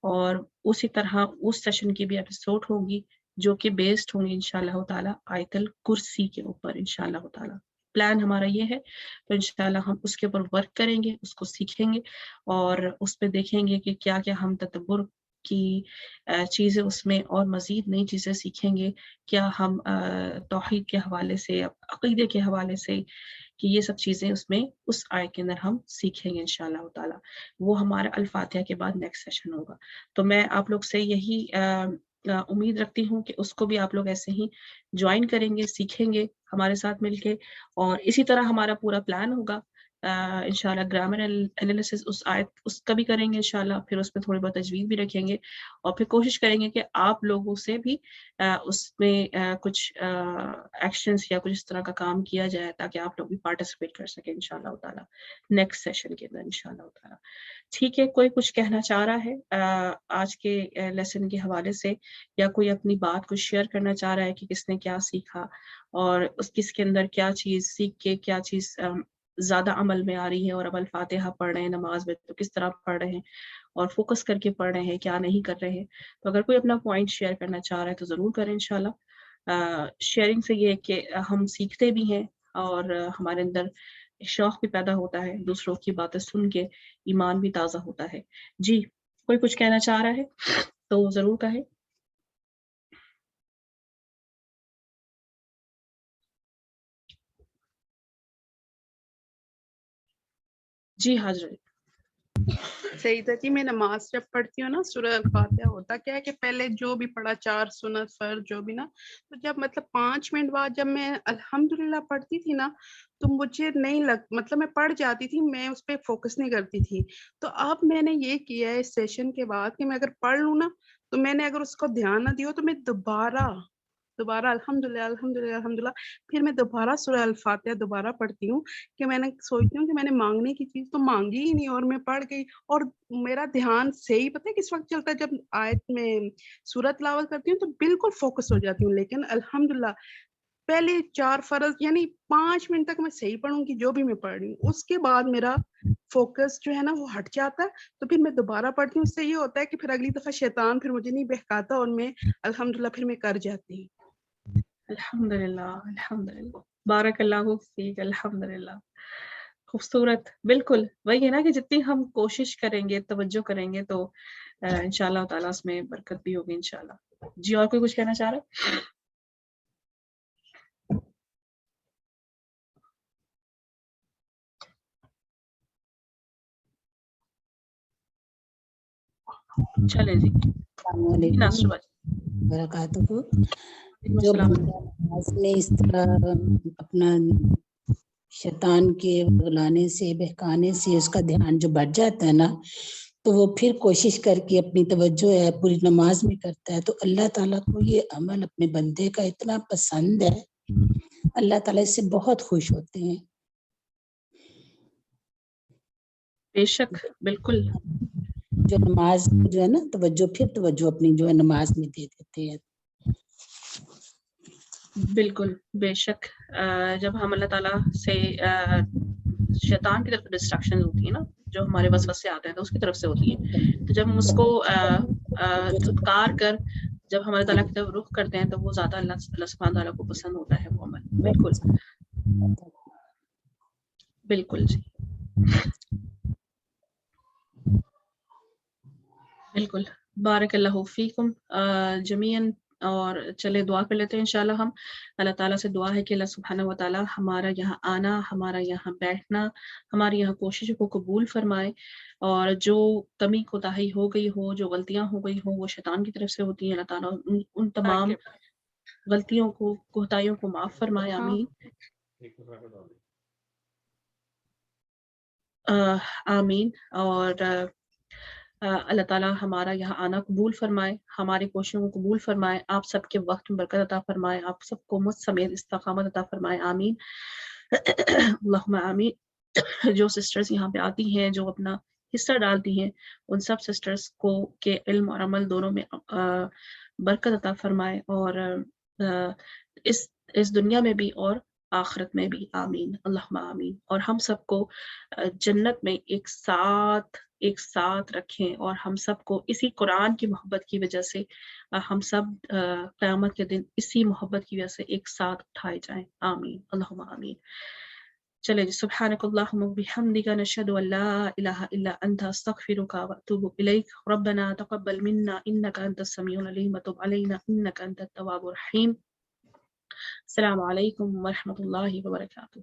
اور اسی طرح اس سیشن کی بھی ایپیسوڈ ہوگی جو کہ بیسڈ ہوں گی انشاءاللہ تعالی آیت الکرسی کے اوپر انشاءاللہ تعالی. پلان ہمارا یہ ہے، تو انشاءاللہ ہم اس کے اوپر ورک کریں گے، اس کو سیکھیں گے، اور اس پہ دیکھیں گے کہ کیا کیا ہم تدبر کی چیزیں اس میں اور مزید نئی چیزیں سیکھیں گے، کیا ہم توحید کے حوالے سے، عقیدے کے حوالے سے، کہ یہ سب چیزیں اس میں اس آیت کے اندر ہم سیکھیں گے انشاءاللہ تعالی. وہ ہمارا الفاتحہ کے بعد نیکسٹ سیشن ہوگا. تو میں آپ لوگ سے یہی امید رکھتی ہوں کہ اس کو بھی آپ لوگ ایسے ہی جوائن کریں گے، سیکھیں گے ہمارے ساتھ مل کے، اور اسی طرح ہمارا پورا پلان ہوگا انشاءاللہ. گرامر انالیسس اس آیت اس کا بھی کریں گے انشاءاللہ، پھر اس پہ تھوڑی بہت تجوید بھی رکھیں گے، اور پھر کوشش کریں گے کہ آپ لوگوں سے بھی اس میں کچھ ایکشنز یا کچھ اس طرح کا کام کیا جائے تاکہ آپ لوگ بھی پارٹیسپیٹ کر سکیں انشاءاللہ تعالی نیکسٹ سیشن کے اندر انشاءاللہ تعالی. ٹھیک ہے، کوئی کچھ کہنا چاہ رہا ہے آج کے لیسن کے حوالے سے، یا کوئی اپنی بات کو شیئر کرنا چاہ رہا ہے کہ کس نے کیا سیکھا، اور اس کس کے اندر کیا چیز سیکھ کے کیا چیز زیادہ عمل میں آ رہی ہے، اور اب الفاتحہ پڑھ رہے ہیں نماز میں تو کس طرح پڑھ رہے ہیں اور فوکس کر کے پڑھ رہے ہیں، کیا نہیں کر رہے ہیں. تو اگر کوئی اپنا پوائنٹ شیئر کرنا چاہ رہا ہے تو ضرور کریں انشاءاللہ. شیئرنگ سے یہ کہ ہم سیکھتے بھی ہیں اور ہمارے اندر شوق بھی پیدا ہوتا ہے، دوسروں کی باتیں سن کے ایمان بھی تازہ ہوتا ہے. جی، کوئی کچھ کہنا چاہ رہا ہے تو ضرور کہے. جی حاضر. سیدہ جی، میں نماز جب پڑھتی ہوں نا، سورہ الفاتحہ ہوتا کیا ہے کہ پہلے جو بھی پڑھا، 4 سنت فرض جو بھی نا، تو جب مطلب 5 منٹ بعد جب میں الحمدللہ پڑھتی تھی نا، تو مجھے نہیں مطلب میں پڑھ جاتی تھی، میں اس پہ فوکس نہیں کرتی تھی. تو اب میں نے یہ کیا ہے اس سیشن کے بعد کہ میں اگر پڑھ لوں نا، تو میں نے اگر اس کو دھیان نہ دیا تو میں دوبارہ الحمدللہ الحمدللہ الحمدللہ پھر میں دوبارہ سورہ الفاتحہ دوبارہ پڑھتی ہوں، کہ میں نے سوچتی ہوں کہ میں نے مانگنے کی چیز تو مانگی ہی نہیں اور میں پڑھ گئی. اور میرا دھیان صحیح پتہ ہے کس وقت چلتا ہے، جب آیت میں سورت تلاوت کرتی ہوں تو بالکل فوکس ہو جاتی ہوں. لیکن الحمدللہ پہلے 4 فرض یعنی 5 منٹ تک میں صحیح پڑھوں گی جو بھی میں پڑھ رہی ہوں، اس کے بعد میرا فوکس جو ہے نا وہ ہٹ جاتا ہے، تو پھر میں دوبارہ پڑھتی ہوں. اس سے یہ ہوتا ہے کہ پھر اگلی دفعہ شیطان پھر مجھے نہیں بہکاتا، اور میں الحمدللہ پھر میں کر جاتی ہوں. الحمدللہ الحمدللہ، بارک اللہ فیک. الحمدللہ، خوبصورت. بالکل وہی ہے نا کہ جتنی ہم کوشش کریں گے، توجہ کریں گے، تو انشاءاللہ تعالیٰ اس میں برکت بھی ہوگی انشاءاللہ. جی، اور کوئی کچھ کہنا چاہ رہا ہے؟ چلے جی. السلام علیکم وبرکاتہ. جو نماز میں اس طرح اپنا شیطان کے بلانے سے، بہکانے سے اس کا دھیان جو بڑھ جاتا ہے نا، تو وہ پھر کوشش کر کے اپنی توجہ ہے پوری نماز میں کرتا ہے، تو اللہ تعالیٰ کو یہ عمل اپنے بندے کا اتنا پسند ہے، اللہ تعالیٰ اس سے بہت خوش ہوتے ہیں. بے شک، بالکل. جو نماز جو ہے نا توجہ اپنی جو ہے نماز میں دے دیتے ہیں. بالکل بے شک. جب ہم اللہ تعالیٰ سے شیطان کی طرف ڈسٹریکشن ہوتی ہے نا، جو ہمارے وسوسے آتے ہیں تو اس کی طرف سے ہوتی ہے، تو جب ہم اس کو دھتکار کر جب ہم اللہ تعالیٰ کی طرف رخ کرتے ہیں تو وہ زیادہ اللہ سبحانہ تعالیٰ کو پسند ہوتا ہے وہ عمل. بالکل بالکل جی بالکل. بارک اللہ فیکم جمیعاً. اور چلے دعا کر لیتے ہیں انشاءاللہ. ہم اللہ تعالیٰ سے دعا ہے کہ اللہ سبحانہ و تعالیٰ ہمارا یہاں آنا، ہمارا یہاں بیٹھنا، ہماری یہاں کوششوں کو قبول فرمائے، اور جو کمی کوتاہی ہو گئی ہو، جو غلطیاں ہو گئی ہوں، وہ شیطان کی طرف سے ہوتی ہیں. اللہ تعالیٰ ان تمام غلطیوں کو، کوتاہیوں کو معاف فرمائے. آمین آمین. اور اللہ تعالیٰ ہمارا یہاں آنا قبول فرمائے، ہماری کوششوں کو قبول فرمائے، آپ سب کے وقت میں برکت عطا فرمائے، آپ سب کو مجھ سمیت استقامت عطا فرمائے. آمین اللہم آمین. جو سسٹرز یہاں پہ آتی ہیں، جو اپنا حصہ ڈالتی ہیں ان سب سسٹرز کو کہ علم اور عمل دونوں میں برکت عطا فرمائے اور اس دنیا میں بھی اور آخرت میں بھی، آمین اللہم آمین. اور ہم سب کو جنت میں ایک ساتھ رکھیں اور ہم سب کو اسی قرآن کی محبت کی وجہ سے ہم سب قیامت کے دن اسی محبت کی وجہ سے ایک ساتھ اٹھائے جائیں، آمین اللہم آمین. چلے جی، سبحانک اللہم و بحمدک نشہد ان لا الہ الا انت استغفرک و اتوب الیک. ربنا تقبل منا انک انت السمیع العلیم وتب علینا انک انت التواب الرحیم. السلام علیکم ورحمۃ اللہ وبرکاتہ.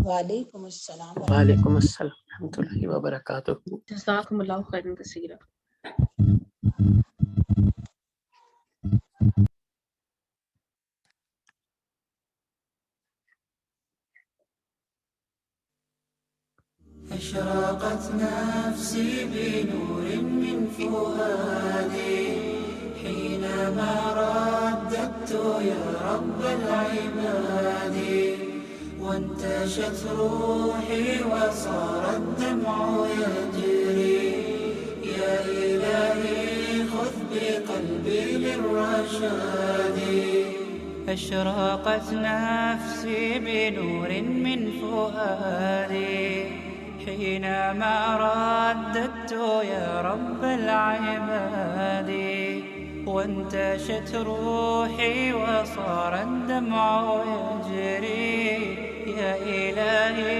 وعلیکم السلام وعلیکم السلام ورحمۃ اللہ وبرکاتہ. جزاکم اللہ خیرا کثیرا. أشرقت نفسي بنور من فؤادي حينما رددت يا رب العباد وانتشت روحي وصار الدمع يجري يا إلهي خذ بقلبي للرشاد. أشرقت نفسي بنور من فؤادي حينما رددت يا رب العباد وانتشت روحي وصار الدمع يجري يا إلهي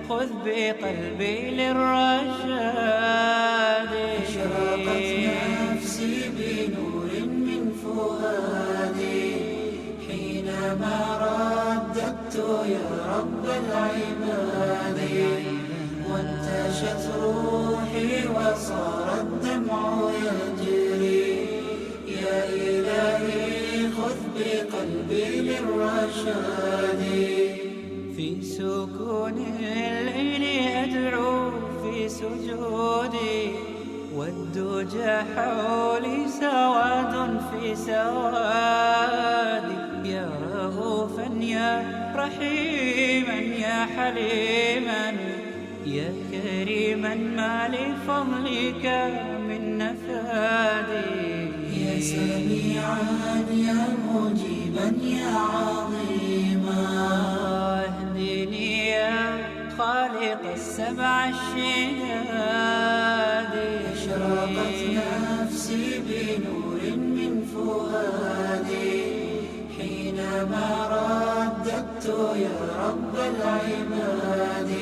خذ بقلبي للرشاد. أشرقت نفسي بنور من فؤادي حينما رددت يا رب العباد وانتشت روحي وصار الدمع يجري يا إلهي خذ بقلبي للرشاد. في سكون الليل أدعو في سجودي والدجى حولي سواد في سوادي يا رؤوفا يا رحيما يا حليما يا كريما ما لفضلك من نفادي يا سميعا يا مجيبا يا عظيما اهدني يا خالق السبع الشداد. أشرقت نفسي بنور من فؤادي حينما رددت يا رب العباد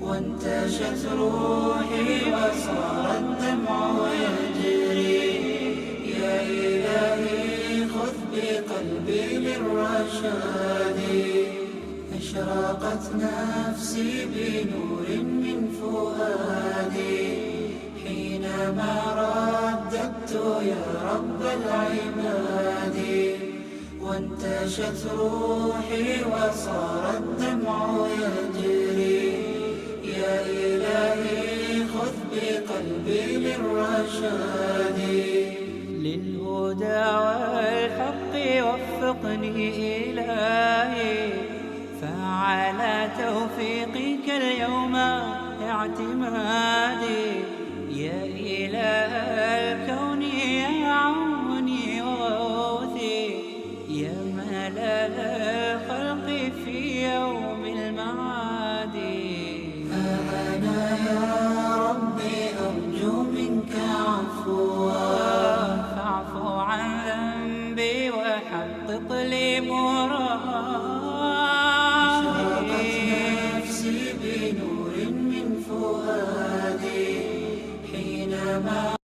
وانتشت روحي وصار الدمع يجري يا إلهي خذ بقلبي للرشاد. أشرقت نفسي بنور من فؤادي حينما رددت يا رب العباد وانتشت روحي وصار الدمع يجري يا إلهي خذ بقلبي للرشاد. للهدى والحق وفقني إلهي فعلى توفيقك اليوم اعتمادي يا إله الكون يا عوني وغوثي يا ملاذ الخلق في يوم المعاد. أنا يا ربي أرجو منك عفوا فاعف عن ذنبي وحقق لي مرادي. أشرقت نفسي بنور من فؤادي حينما